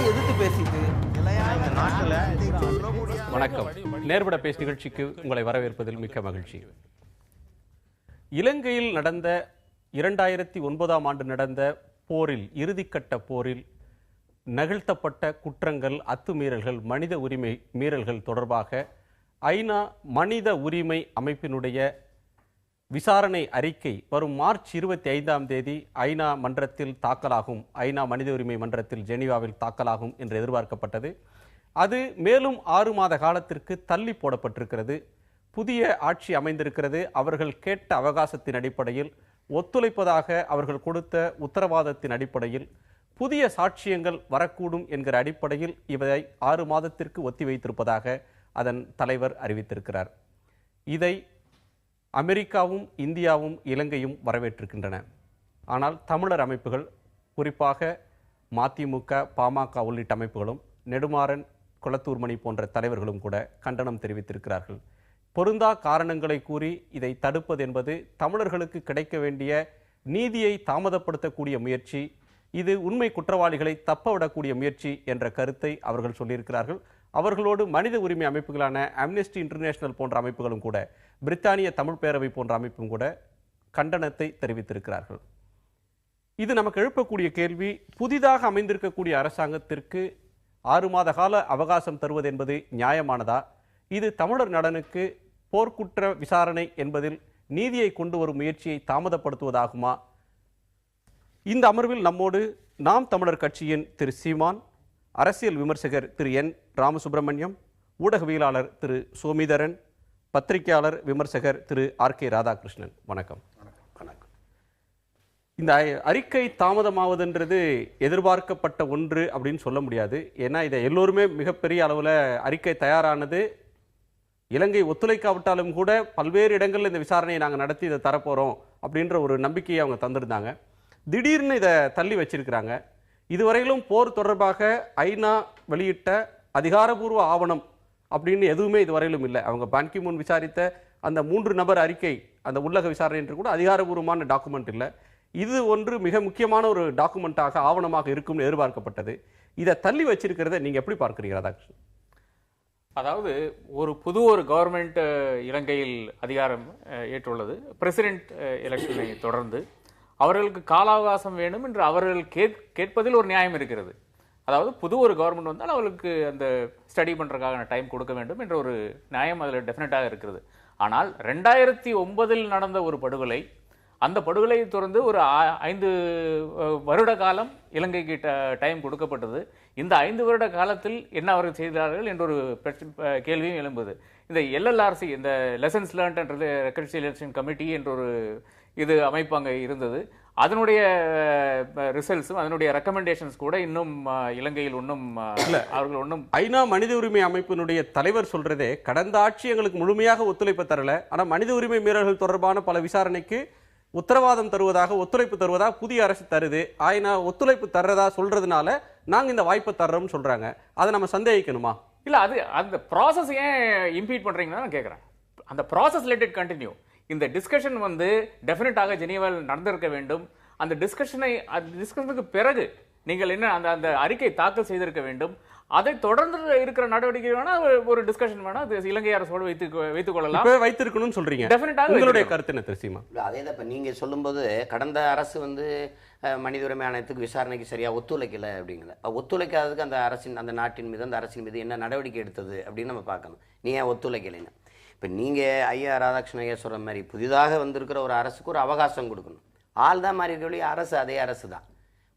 எதிர்த்து பேசிட்டு வணக்கம். நேர்பட பேசு நிகழ்ச்சிக்கு உங்களை வரவேற்பதில் மிக்க மகிழ்ச்சி. இலங்கையில் நடந்த 2009ஆம் ஆண்டு நடந்த போரில், இறுதிக்கட்ட போரில் நிகழ்த்தப்பட்ட குற்றங்கள், அத்துமீறல்கள், மனித உரிமை மீறல்கள் தொடர்பாக ஐநா மனித உரிமை அமைப்பினுடைய விசாரணை அறிக்கை வரும் மார்ச் 25ஆம் தேதி ஐநா மன்றத்தில் தாக்கலாகும். ஐநா மனித உரிமை மன்றத்தில் ஜெனீவாவில் தாக்கலாகும் என்று எதிர்பார்க்கப்பட்டது. அது மேலும் 6 மாத காலத்திற்கு தள்ளி போடப்பட்டிருக்கிறது. புதிய ஆட்சி அமைந்திருக்கிறது. அவர்கள் கேட்ட அவகாசத்தின் அடிப்படையில், ஒத்துழைப்பதாக அவர்கள் கொடுத்த உத்தரவாதத்தின் அடிப்படையில், புதிய சாட்சியங்கள் வரக்கூடும் என்கிற அடிப்படையில் இவரை 6 மாதத்திற்கு ஒத்திவைத்திருப்பதாக அதன் தலைவர் அறிவித்திருக்கிறார். இதை அமெரிக்காவும் இந்தியாவும் இலங்கையும் வரவேற்றிருக்கின்றன. ஆனால் தமிழர் அமைப்புகள், குறிப்பாக மதிமுக, பாமக உள்ளிட்ட அமைப்புகளும், நெடுமாறன், குளத்தூர்மணி போன்ற தலைவர்களும் கூட கண்டனம் தெரிவித்திருக்கிறார்கள். பொருந்தா காரணங்களை கூறி இதை தடுப்பது என்பது தமிழர்களுக்கு கிடைக்க வேண்டிய நீதியை தாமதப்படுத்தக்கூடிய முயற்சி, இது உண்மை குற்றவாளிகளை தப்பவிடக்கூடிய முயற்சி என்ற கருத்தை அவர்கள் சொல்லியிருக்கிறார்கள். அவர்களோடு மனித உரிமை அமைப்புகளான அம்னெஸ்டி இன்டர்நேஷனல் போன்ற அமைப்புகளும் கூட, பிரித்தானிய தமிழ் பேரவை போன்ற அமைப்பும் கூட கண்டனத்தை தெரிவித்திருக்கிறார்கள். இது நமக்கு எழுப்பக்கூடிய கேள்வி, புதிதாக அமைந்திருக்கக்கூடிய அரசாங்கத்திற்கு 6 மாத கால அவகாசம் தருவது என்பது நியாயமானதா? இது தமிழர் நலனுக்கு போர்க்குற்ற விசாரணை என்பதில் நீதியை கொண்டு வரும் முயற்சியை தாமதப்படுத்துவதாகுமா? இந்த அமர்வில் நம்மோடு நாம் தமிழர் கட்சியின் திரு சீமான், அரசியல் விமர்சகர் திரு என் ராமசுப்ரமணியம், ஊடகவியலாளர் திரு சோமிதரன், பத்திரிகையாளர் விமர்சகர் திரு ஆர்.கே. ராதாகிருஷ்ணன். வணக்கம். வணக்கம். இந்த அறிக்கை தாமதமாவதுன்றது எதிர்பார்க்கப்பட்ட ஒன்று அப்படின்னு சொல்ல முடியாது. ஏன்னா இதை எல்லோருமே மிகப்பெரிய அளவில் அறிக்கை தயாரானது, இலங்கை ஒத்துழைக்காவிட்டாலும் கூட பல்வேறு இடங்களில் இந்த விசாரணையை நாங்கள் நடத்தி இதை தரப்போகிறோம் அப்படின்ற ஒரு நம்பிக்கையை அவங்க தந்திருந்தாங்க. திடீர்னு இதை தள்ளி வச்சிருக்கிறாங்க. இதுவரையிலும் போர் தொடர்பாக ஐநா வெளியிட்ட அதிகாரபூர்வ ஆவணம் அப்படின்னு எதுவுமே இதுவரையிலும் இல்லை. அவங்க பான் கி மூன் விசாரித்த அந்த 3 நபர் அறிக்கை, அந்த உள்ளக விசாரணை என்று கூட அதிகாரபூர்வமான டாக்குமெண்ட் இல்லை. இது ஒன்று மிக முக்கியமான ஒரு டாக்குமெண்ட்டாக, ஆவணமாக இருக்கும்னு எதிர்பார்க்கப்பட்டது. இதை தள்ளி வச்சிருக்கிறத நீங்க எப்படி பார்க்குறீங்க ராதாகிருஷ்ணன்? அதாவது ஒரு கவர்மெண்ட் இலங்கையில் அதிகாரம் ஏற்றுள்ளது. பிரசிடென்ட் எலெக்ஷனை தொடர்ந்து அவர்களுக்கு கால அவகாசம் வேணும் என்று அவர்கள் கேட்பதில் ஒரு நியாயம் இருக்கிறது. அதாவது ஒரு கவர்மெண்ட் வந்தால் அவர்களுக்கு அந்த ஸ்டடி பண்ணுறதுக்கான டைம் கொடுக்க வேண்டும் என்ற ஒரு நியாயம் அதில் டெஃபினட்டாக இருக்கிறது. ஆனால் 2009 நடந்த ஒரு படுகொலை, அந்த படுகொலையை தொடர்ந்து ஒரு 5 வருட காலம் இலங்கைக்கு டைம் கொடுக்கப்பட்டது. இந்த 5 வருட காலத்தில் என்ன அவர்கள் செய்தார்கள் என்ற ஒரு கேள்வியும் எழும்புது. இந்த எல்எல்ஆர்சி, இந்த லெசன்ஸ் லேர்ன்ட் என்ற ரெகன்சிலியேஷன் கமிட்டி என்ற ஒரு இது அமைப்பு அங்கே இருந்தது. அதனுடைய ரிசல்ட்ஸும் அதனுடைய ரெக்கமெண்டேஷன்ஸ் கூட இன்னும் இலங்கையில் அவர்கள் ஒன்றும் ஐநா மனித உரிமை அமைப்பினுடைய தலைவர் சொல்றதே, கடந்த ஆட்சி எங்களுக்கு முழுமையாக ஒத்துழைப்பு தரல, ஆனால் மனித உரிமை மீறல்கள் தொடர்பான பல விசாரணைக்கு உத்தரவாதம் தருவதாக, ஒத்துழைப்பு தருவதாக புதிய அரசு தருது. ஐநா ஒத்துழைப்பு தர்றதா சொல்றதுனால நாங்க இந்த வாய்ப்பை தர்றோம்னு சொல்றாங்க. அதை நம்ம சந்தேகிக்கணுமா? இல்ல, அது அந்த ப்ராசஸ் ஏன் இம்பீட் பண்றீங்கன்னு நான் கேட்கிறேன். அந்த ப்ராசஸ் லெட் இட் கண்டினியூ. இந்த டிஸ்கஷன் டெஃபினட்டாக ஜெனீவாவில் நடந்திருக்க வேண்டும். அந்த டிஸ்கஷனுக்கு பிறகு நீங்கள் என்ன அந்த அறிக்கை தாக்கல் செய்திருக்க வேண்டும். அதை தொடர்ந்து இருக்கிற நடவடிக்கை வேணா, ஒரு டிஸ்கஷன் வேணா, இலங்கை அரசோடு வைத்துக் கொள்ளலாம். வைத்திருக்கணும்னு சொல்றீங்க. டெஃபினட்டாக உங்களுடைய கருத்து என்ன தெரியுமா? அதே தான் இப்போ நீங்கள் சொல்லும்போது, கடந்த அரசு மனித உரிமை ஆணையத்துக்கு விசாரணைக்கு சரியாக ஒத்துழைக்கலை அப்படிங்கிற, ஒத்துழைக்காததுக்கு அந்த அரசின், அந்த நாட்டின் மீது, அந்த அரசின் மீது என்ன நடவடிக்கை எடுத்தது அப்படின்னு நம்ம பார்க்கணும். நீ ஏன் ஒத்துழைக்கலைன்னு. இப்போ நீங்கள் ஐயா ராதாகிருஷ்ணன் ஐயா சொல்கிற மாதிரி, புதிதாக வந்திருக்கிற ஒரு அரசுக்கு ஒரு அவகாசம் கொடுக்கணும். ஆள் தான் மாறி இருக்க, அரசு அதே அரசு தான்.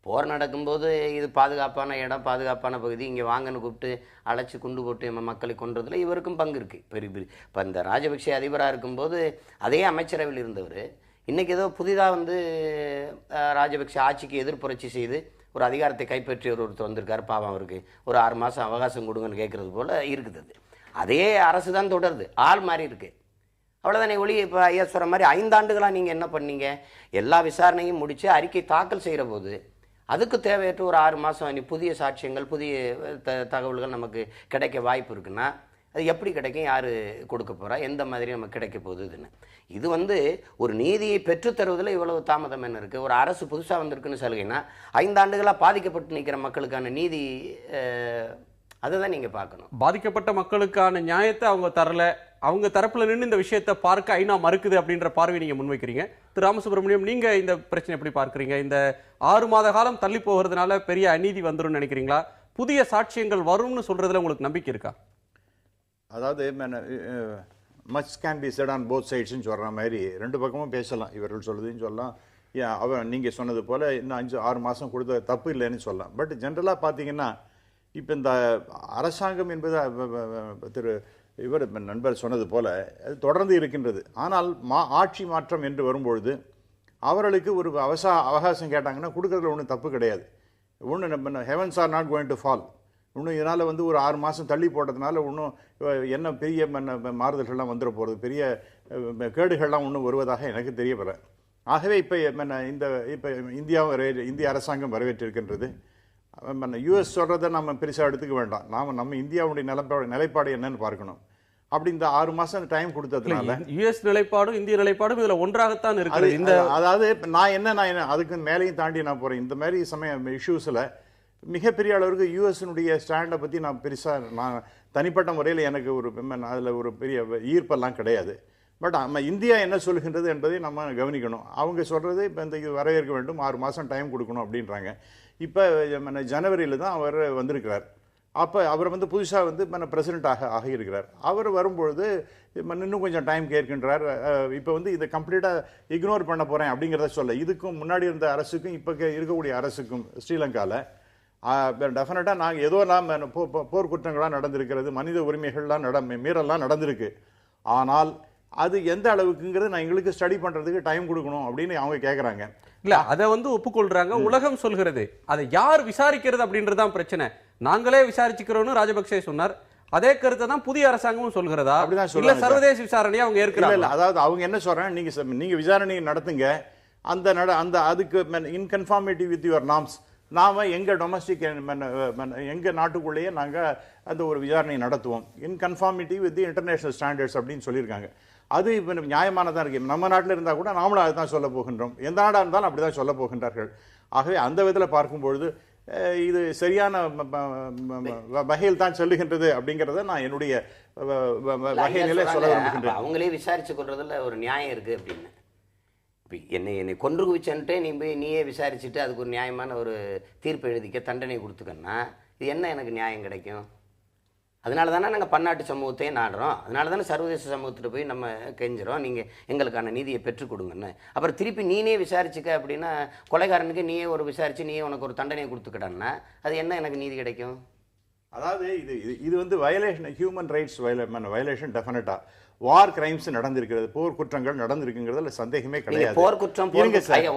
போர் நடக்கும்போது இது பாதுகாப்பான இடம், பாதுகாப்பான பகுதி, இங்கே வாங்கன்னு கூப்பிட்டு அழைச்சி குண்டு போட்டு நம்ம மக்களை கொன்றதில் இவருக்கும் பங்கு இருக்குது. பெரிய இப்போ இந்த ராஜபக்சே அதிபராக இருக்கும்போது அதே அமைச்சரவையில் இருந்தவர் இன்றைக்கி ஏதோ புதிதாக ராஜபக்சே ஆட்சிக்கு எதிர்ப்புரட்சி செய்து ஒரு அதிகாரத்தை கைப்பற்றி ஒருத்தர் வந்திருக்காரு. பாவம், அவருக்கு ஒரு 6 மாதம் அவகாசம் கொடுங்கன்னு கேட்குறது போல் இருக்குது. அதே அரசு தான் தொடருது, ஆள் மாறி இருக்கு, அவ்வளோதானே ஒளி. இப்போ ஐயா சொல்கிற மாதிரி 5 ஆண்டுகளாக நீங்கள் என்ன பண்ணீங்க? எல்லா விசாரணையும் முடித்து அறிக்கை தாக்கல் செய்கிற போது அதுக்கு தேவையற்ற ஒரு 6 மாதம் புதிய சாட்சியங்கள், புதிய தகவல்கள் நமக்கு கிடைக்க வாய்ப்பு இருக்குன்னா அது எப்படி கிடைக்கும், யார் கொடுக்க போகிறா, எந்த மாதிரி நமக்கு கிடைக்க போகுதுன்னு. இது வந்து ஒரு நீதியை பெற்றுத்தருவதில் இவ்வளவு தாமதம் என்ன இருக்குது? ஒரு அரசு புதுசாக வந்திருக்குன்னு சலுகைன்னா 5 ஆண்டுகளாக பாதிக்கப்பட்டு நிற்கிற மக்களுக்கான நீதி அதுதான் நீங்கள் பார்க்கணும். பாதிக்கப்பட்ட மக்களுக்கான நியாயத்தை அவங்க தரல, அவங்க தரப்புல நின்று இந்த விஷயத்தை பார்க்க ஐநா மறுக்குது அப்படின்ற பார்வை நீங்க முன்வைக்கிறீங்க. திரு ராமசுப்ரமணியம், நீங்க இந்த பிரச்சனை எப்படி பார்க்குறீங்க? இந்த 6 மாத காலம் தள்ளி போகிறதுனால பெரிய அநீதி வந்துடும் நினைக்கிறீங்களா? புதிய சாட்சியங்கள் வரும்னு சொல்றதுல உங்களுக்கு நம்பிக்கை இருக்கா? அதாவது much can be set on both சைட்ஸ்ன்னு சொல்கிற மாதிரி 2 பக்கமும் பேசலாம். இவர்கள் சொல்லுதுன்னு சொல்லலாம், அவன் நீங்கள் சொன்னது போல் இன்னும் 5-6 மாதம் கொடுத்த தப்பு இல்லைன்னு சொல்லலாம். பட் ஜென்ரலாக பார்த்தீங்கன்னா இப்போ இந்த அரசாங்கம் என்பது திரு இவர் நண்பர் சொன்னது போல் அது தொடர்ந்து இருக்கின்றது. ஆனால் ஆட்சி மாற்றம் என்று வரும்பொழுது அவர்களுக்கு ஒரு அவகாசம் கேட்டாங்கன்னா கொடுக்கறதுல ஒன்றும் தப்பு கிடையாது. ஒன்று நம்ம heavens are not going to fall. இன்னும் இதனால் வந்து ஒரு 6 மாதம் தள்ளி போட்டதுனால ஒன்றும் என்ன பெரிய மாறுதல்கள்லாம் வந்துட போகிறது, பெரிய கேடுகள்லாம் ஒன்றும் வருவதாக எனக்கு தெரியப்படல. ஆகவே இப்போ இப்போ இந்திய அரசாங்கம் வரவேற்றிருக்கின்றது. யூஎஸ் சொல்கிறத நம்ம பெருசாக எடுத்துக்க வேண்டாம். நம்ம இந்தியாவுடைய நிலைப்பாடு என்னன்னு பார்க்கணும். அப்படி இந்த 6 மாதம் டைம் கொடுத்ததுனால யுஎஸ் நிலைப்பாடும் இந்திய நிலைப்பாடும் இதில் ஒன்றாகத்தான் இருக்குது. இந்த அதாவது நான் அதுக்கு மேலேயும் தாண்டி நான் போகிறேன். இந்த மாதிரி இஷ்யூஸில் மிகப்பெரிய அளவுக்கு யூஎஸ்னுடைய ஸ்டாண்டை பற்றி நான் தனிப்பட்ட முறையில் எனக்கு அதில் ஒரு பெரிய ஈர்ப்பெல்லாம் கிடையாது. பட் நம்ம இந்தியா என்ன சொல்கின்றது என்பதை நம்ம கவனிக்கணும். அவங்க சொல்கிறது இப்போ இந்த இது வரவேற்க வேண்டும், 6 மாதம் டைம் கொடுக்கணும் அப்படின்றாங்க. இப்போ ஜனவரியில் தான் அவர் வந்திருக்கிறார். அப்போ அவர் வந்து புதுசாக வந்து பிரசிடென்ட் ஆகியிருக்கிறார். அவர் வரும்பொழுது இன்னும் கொஞ்சம் டைம் கேட்கின்றார். இப்போ வந்து இதை கம்ப்ளீட்டாக இக்னோர் பண்ண போகிறேன் அப்படிங்கிறத சொல்ல, இதுக்கும் முன்னாடி இருந்த அரசுக்கும் இப்போ இருக்கக்கூடிய அரசுக்கும் ஸ்ரீலங்காவில் டெஃபினட்டாக நாம் போர்க்குற்றங்களாக நடந்திருக்கிறது, மனித உரிமைகள்லாம் மீறலாம் நடந்திருக்கு. ஆனால் அது எந்த அளவுக்குங்கிறது எங்களுக்கு ஸ்டடி பண்ணுறதுக்கு டைம் கொடுக்கணும் அப்படின்னு அவங்க கேட்குறாங்க. இல்ல அதை வந்து ஒப்புக்கொள்றாங்க, உலகம் சொல்கிறது. அதை யார் விசாரிக்கிறது அப்படின்றதான் பிரச்சனை. நாங்களே விசாரிச்சுக்கிறோம்னு ராஜபக்சே சொன்னார். அதே கருத்தை தான் புதிய அரசாங்கமும் சொல்கிறதா? அப்படிதான் சொல்ல, சர்வதேச விசாரணையை அவங்க ஏற்கிறாங்க. அதாவது அவங்க என்ன சொல்றாங்க, நீங்க விசாரணை நடத்துங்க, அந்த அதுக்கு இன் கன்ஃபார்மிட்டி வித் யுவர் நார்ம்ஸ், நாம எங்க டொமஸ்டிக் எங்க நாட்டுக்குள்ளேயே நாங்க அந்த ஒரு விசாரணை நடத்துவோம், இன் கன்ஃபார்மிட்டி வித் இன்டர்நேஷனல் ஸ்டாண்டர்ட்ஸ் அப்படின்னு சொல்லியிருக்காங்க. அது இப்போ நியாயமானதாக இருக்கு. நம்ம நாட்டில் இருந்தால் கூட நாமளும் அதை தான் சொல்ல போகின்றோம். எந்த நாடாக இருந்தாலும் அப்படி தான் சொல்ல போகின்றார்கள். ஆகவே அந்த விதத்தில் பார்க்கும்பொழுது இது சரியான வகையில் தான் சொல்லுகின்றது அப்படிங்கிறத நான் என்னுடைய வகையிலே சொல்ல விரும்புகின்றேன். அவங்களே விசாரிச்சு கொள்றதுல ஒரு நியாயம் இருக்கு அப்படின்னு. இப்போ என்னை கொன்று குவிச்சன்ட்டே நீயே விசாரிச்சுட்டு அதுக்கு ஒரு நியாயமான ஒரு தீர்ப்பு எழுதிக்க, தண்டனை கொடுத்துக்கன்னா இது என்ன எனக்கு நியாயம் கிடைக்கும்? அதனால தானே நாங்கள் பன்னாட்டு சமூகத்தையே நாடுறோம். அதனால தானே சர்வதேச சமூகத்தில் போய் நம்ம கெஞ்சுறோம், நீங்கள் எங்களுக்கான நீதியை பெற்றுக் கொடுங்கன்னு. அப்புறம் திருப்பி நீனே விசாரிச்சுக்க அப்படின்னா, கொலைகாரனுக்கு நீயே ஒரு விசாரித்து நீயே உனக்கு ஒரு தண்டனையை கொடுத்துக்கிட்டன்னா அது என்ன எனக்கு நீதி கிடைக்கும்? அதாவது இது வந்து வயலேஷன், ஹியூமன் ரைட்ஸ் வயலேஷன். டெஃபினட்டாக வார் கிரைம்ஸ் நடந்திருக்கிறது, போர் குற்றங்கள் நடந்திருக்குங்கிறதுல சந்தேகமே கிடையாது. போர் குற்றம்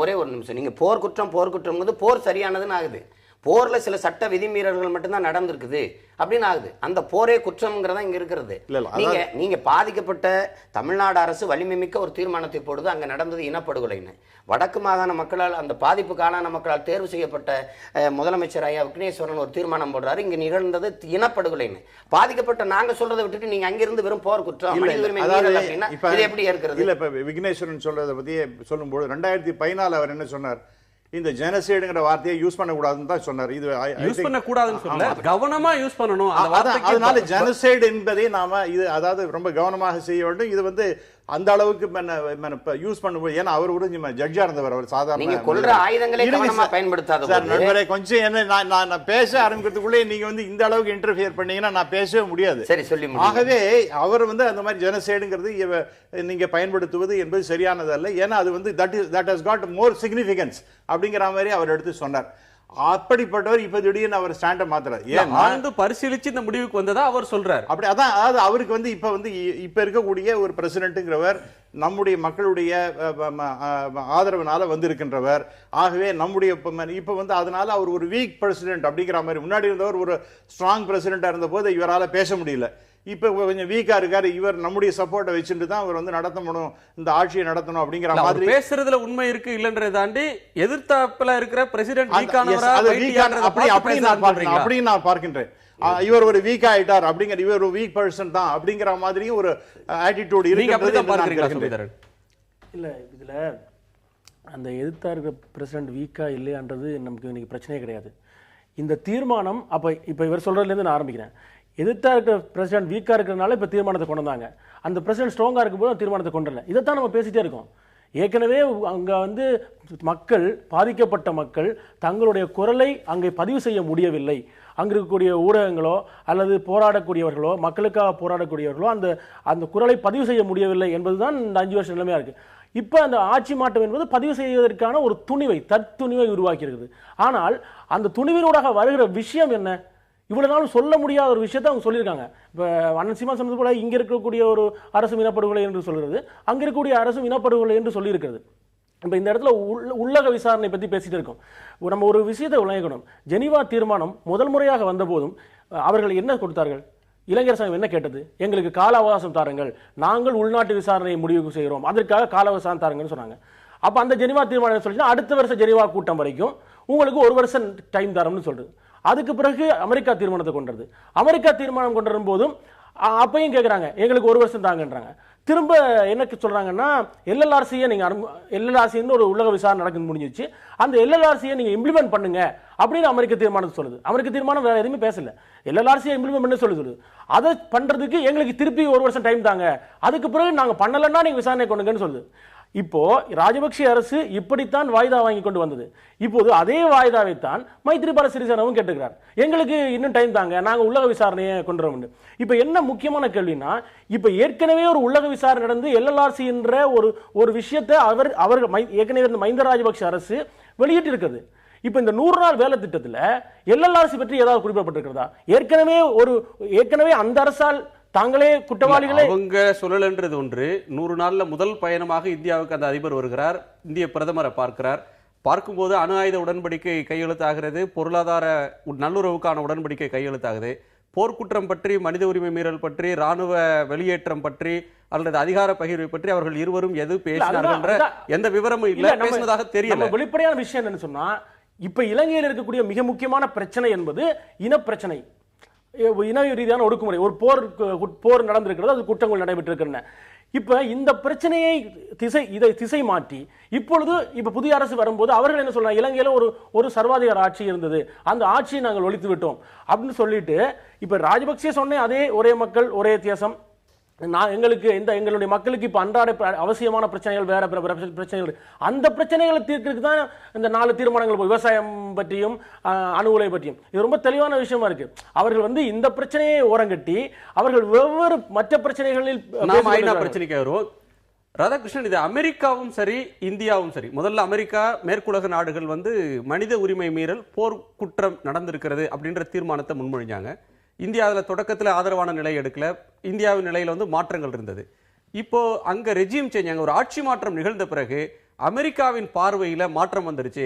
ஒரே ஒரு நிமிஷம், நீங்கள் போர் குற்றம்ங்கிறது போர் சரியானதுன்னு ஆகுது. போரில் சில சட்ட விதிமீறல்கள் மட்டும்தான் நடந்திருக்குது அப்படின்னு ஆகுது. அந்த போரே குற்றம்ங்கிறதா இங்கே இருக்கிறது. நீங்கள் பாதிக்கப்பட்ட தமிழ்நாடு அரசு வலிமை மிக்க ஒரு தீர்மானத்தை போடுது, அங்கே நடந்தது இனப்படுகொலைன்னு. வடக்கு மாகாண மக்களால், அந்த பாதிப்புக்கு ஆளான மக்களால் தேர்வு செய்யப்பட்ட முதலமைச்சர் ஐயா விக்னேஸ்வரன் ஒரு தீர்மானம் போடுறாரு, இங்கே நிகழ்ந்தது இனப்படுகொலைன்னு. பாதிக்கப்பட்ட நாங்கள் சொல்றதை விட்டுட்டு நீங்கள் அங்கிருந்து வெறும் போர் குற்றம், மனித உரிமை மீறல் அப்படின்னா இது எப்படி இருக்கிறது? இல்லை, இப்போ விக்னேஸ்வரன் சொல்றதை பற்றி சொல்லும்போது 2014 அவர் என்ன சொன்னார், இந்த ஜெனசைடுங்கிற வார்த்தையை யூஸ் பண்ணக்கூடாதுன்னு தான் சொன்னார். இது யூஸ் பண்ணக்கூடாதுன்னு சொல்ல, கவனமா யூஸ் பண்ணணும். அதனால ஜெனசைடு என்பதை நாம இது அதாவது ரொம்ப கவனமாக செய்ய வேண்டும். இது வந்து அந்த அளவுக்கு யூஸ் பண்ணும்போது, ஏன்னா அவர் ஒரு ஜட்ஜா இருந்தவர், அவர் சாதாரண ஆயுதங்களை பயன்படுத்தாத நண்பரே, கொஞ்சம் என்ன நான் பேச ஆரம்பிக்கிறதுக்குள்ளே நீங்க வந்து இந்த அளவுக்கு இன்டர்ஃபியர் பண்ணீங்கன்னா நான் பேசவே முடியாது. சரி, சொல்லி. ஆகவே அவர் வந்து அந்த மாதிரி ஜெனசைடுங்கிறது நீங்க பயன்படுத்துவது என்பது சரியானது அல்ல. ஏன்னா அது வந்து that has got more significance அப்படிங்கிற மாதிரி அவர் எடுத்து சொன்னார். அப்படிப்பட்டவர் இப்ப திடீர்னு அவர் ஸ்டாண்ட மாத்துறாரு. ஏன் பரிசீலிச்சு இந்த முடிவுக்கு வந்ததா அவர் சொல்றாரு. அப்படி அதான், அதாவது அவருக்கு வந்து இப்ப இருக்கக்கூடிய ஒரு பிரசிடென்ட்ங்கிறவர் நம்முடைய மக்களுடைய ஆதரவுனால வந்திருக்கின்றவர். ஆகவே நம்முடைய இப்ப வந்து அதனால அவர் ஒரு வீக் பிரசிடென்ட் அப்படிங்கிற மாதிரி, முன்னாடி இருந்தவர் ஒரு ஸ்ட்ராங் பிரசிடென்டா இருந்த போது இவரால் பேச முடியல. இப்ப கொஞ்சம் வீக்கா இருக்காரு. இவர் நம்முடைய சப்போர்ட்டை வச்சுட்டு தான் அவர் வந்து நடத்தணும், இந்த ஆட்சியை நடத்தணும் அப்படிங்கிற மாதிரி பேசுறதுல உண்மை இருக்கு இல்லன்றதை தாண்டி எதிர்த்தாப்புல இருக்கிற பிரசிடென்ட் அப்படி நான் பார்க்கின்றேன். இவர் ஒரு வீக் ஆயிட்டார் அப்படிங்கிற, இவர் ஒரு வீக் பர்சன் தான் அப்படிங்கிற மாதிரியும் ஒரு ஆட்டிடியூட் இருக்கு. இல்ல இதுல அந்த எதிர்த்தா இருக்கிற பிரசிடென்ட் வீக்கா இல்லையான்றது நமக்கு இன்னைக்கு பிரச்சனையே கிடையாது. இந்த தீர்மானம் இப்ப இவர் சொல்றதுலேருந்து நான் ஆரம்பிக்கிறேன். எதிர்த்தா இருக்கிற பிரசிடென்ட் வீக்கா இருக்கிறதுனால இப்ப தீர்மானத்தை கொண்டு வந்தாங்க. அந்த பிரசிடென்ட் ஸ்ட்ராங்கா இருக்கும்போது தீர்மானத்தை கொண்டு வரல. இதைத்தான் நம்ம பேசிட்டே இருக்கோம். ஏற்கனவே அங்க வந்து மக்கள், பாதிக்கப்பட்ட மக்கள் தங்களுடைய குரலை அங்கே பதிவு செய்ய முடியவில்லை. அங்க இருக்கக்கூடிய ஊடகங்களோ அல்லது போராடக்கூடியவர்களோ, மக்களுக்காக போராடக்கூடியவர்களோ அந்த குரலை பதிவு செய்ய முடியவில்லை என்பதுதான் இந்த 5 வருஷம் நிலைமையா இருக்கு. இப்ப அந்த ஆட்சி மாற்றம் என்பது பதிவு செய்வதற்கான ஒரு தற்துணிவை உருவாக்கி இருக்குது. ஆனால் அந்த துணிவினூடாக வருகிற விஷயம் என்ன? இவ்வளவு நாளும் சொல்ல முடியாத ஒரு விஷயத்தை அவங்க சொல்லியிருக்காங்க. இப்ப அண்ணன் சீமா சொன்னது போல இங்க இருக்கக்கூடிய ஒரு அரசு இனப்படுகொலை என்று சொல்கிறது, அங்க இருக்கக்கூடிய அரசு இனப்படுகொலை என்று சொல்லியிருக்கிறது. இப்ப இந்த இடத்துல உள்ளக விசாரணை பத்தி பேசிட்டு இருக்கோம். நம்ம ஒரு விஷயத்தை விளங்கணும். ஜெனீவா தீர்மானம் முதல் முறையாக வந்த போதும் அவர்கள் என்ன கொடுத்தார்கள்? இலங்கை அரசாங்கம் என்ன கேட்டது? எங்களுக்கு கால அவகாசம் தாருங்கள், நாங்கள் உள்நாட்டு விசாரணையை முடிவு செய்கிறோம், அதற்காக கால அவகாசம் தாருங்கன்னு சொன்னாங்க. அப்ப அந்த ஜெனீவா தீர்மானம் சொல்லிச்சுன்னா அடுத்த வருஷம் ஜெனீவா கூட்டம் வரைக்கும் உங்களுக்கு 1 வருஷம் டைம் தரோம்னு சொல்றது. அதுக்கு பிறகு அமெரிக்கா தீர்மானத்தை கொண்டது. அமெரிக்கா தீர்மானம் கொண்டு வரும்போதும் அப்பையும் கேட்குறாங்க, எங்களுக்கு 1 வருஷம் தாங்கன்றாங்க. திரும்ப என்ன சொல்றாங்கன்னா, எல்எல்ஆர்சியை நீங்க எல்எல்ஆர்சின்னு ஒரு உலக விசாரணை நடக்குது, முடிஞ்சிச்சு, அந்த எல்எல்ஆர்சியை நீங்க இம்ப்ளிமெண்ட் பண்ணுங்க அப்படின்னு அமெரிக்க தீர்மானம் சொல்லுது. அமெரிக்க தீர்மானம் வேற எதுவுமே பேசல, எல்எல்ஆர்சியை இம்ப்ளிமெண்ட் பண்ண சொல்லுது. அதை பண்றதுக்கு எங்களுக்கு திருப்பி 1 வருஷம் டைம் தாங்க, அதுக்கு பிறகு நாங்க பண்ணலன்னா நீங்க விசாரணை கொண்டுங்கன்னு சொல்லுது. இப்போ ராஜபக்ஷ அரசு இப்படித்தான் வாய்தா வாங்கி கொண்டு வந்தது. இப்போது அதே வாய்தாவை தான் மைத்ரிபால சிறிசேனவும் கேட்டுக்கிறார், எங்களுக்கு இன்னும் டைம் தாங்க, நாங்க உள்ளக விசாரணையை கொண்டு வரோம். இப்ப என்ன முக்கியமான கேள்வினா, இப்ப ஏற்கனவே ஒரு உள்ளக விசாரணை நடந்து எல்எல்ஆர்சி என்ற ஒரு விஷயத்தை அவர்கள் ஏற்கனவே மஹிந்த ராஜபக்ஷ அரசு வெளியிட்டு இருக்குது. இப்ப இந்த 100 நாள் வேலை திட்டத்துல எல்எல்ஆர்சி பற்றி ஏதாவது குறிப்பிடப்பட்டிருக்கிறதா? ஏற்கனவே அந்த அரசால் தாங்களே குற்றவாளிகளே அவங்க சொல்லலன்றது ஒன்று. 100 நாள்ல முதல் பயணமாக இந்தியாவுக்கு அந்த அதிபர் வருகிறார், இந்திய பிரதமரை பார்க்கிறார். பார்க்கும்போது அணு ஆயுத உடன்படிக்கை கையெழுத்தாகிறது, பொருளாதார நல்லுறவுக்கான உடன்படிக்கை கையெழுத்தாகுது. போர்க்குற்றம் பற்றி, மனித உரிமை மீறல் பற்றி, ராணுவ வெளியேற்றம் பற்றி அல்லது அதிகார பகிர்வை பற்றி அவர்கள் இருவரும் எது பேசினார்கள் என்ற எந்த விவரமும் இல்லை, பேசினதாக தெரியல. வெளிப்படையான விஷயம் என்னன்னு சொன்னா, இப்ப இலங்கையில் இருக்கக்கூடிய மிக முக்கியமான பிரச்சனை என்பது இனப்பிரச்சனை, இன ரீதியான ஒடுக்குமுறை. ஒரு போர் நடந்திருக்கிறது, அது குற்றங்கள் நடைபெற்றிருக்கின்றன. இப்ப இந்த பிரச்சனையை திசை மாற்றி இப்ப புதிய அரசு வரும்போது அவர்கள் என்ன சொல்றாங்க, இலங்கையில ஒரு சர்வாதிகார ஆட்சி இருந்தது, அந்த ஆட்சியை நாங்கள் ஒழித்து விட்டோம் அப்படின்னு சொல்லிட்டு, இப்ப ராஜபக்சே சொன்ன அதே ஒரே மக்கள் ஒரே வித்தியாசம், எங்களுடைய மக்களுக்கு இப்ப அன்றாட அவசியமான பிரச்சனைகள் வேற பிரச்சனைகள், அந்த பிரச்சனைகளை தீர்க்கிறதுக்கு தான் இந்த 4 தீர்மானங்கள், விவசாயம் பற்றியும் அணு உலை பற்றியும். இது ரொம்ப தெளிவான விஷயமா இருக்கு. அவர்கள் இந்த பிரச்சனையை ஓரங்கட்டி அவர்கள் வெவ்வேறு மற்ற பிரச்சனைகளில் பிரச்சனைக்கு வருவோம். ராதாகிருஷ்ணன், இது அமெரிக்காவும் சரி இந்தியாவும் சரி, முதல்ல அமெரிக்கா மேற்குலக நாடுகள் மனித உரிமை மீறல், போர் குற்றம் நடந்திருக்கிறது அப்படின்ற தீர்மானத்தை முன்மொழிஞ்சாங்க. இந்தியா அதில் தொடக்கத்தில் ஆதரவான நிலை எடுக்கல, இந்தியாவின் நிலையில் மாற்றங்கள் இருந்தது. இப்போ அங்க ரெஜிம் சேஞ்ச், அங்க ஒரு ஆட்சி மாற்றம் நிகழ்ந்த பிறகு அமெரிக்காவின் பார்வையில மாற்றம் வந்துருச்சு,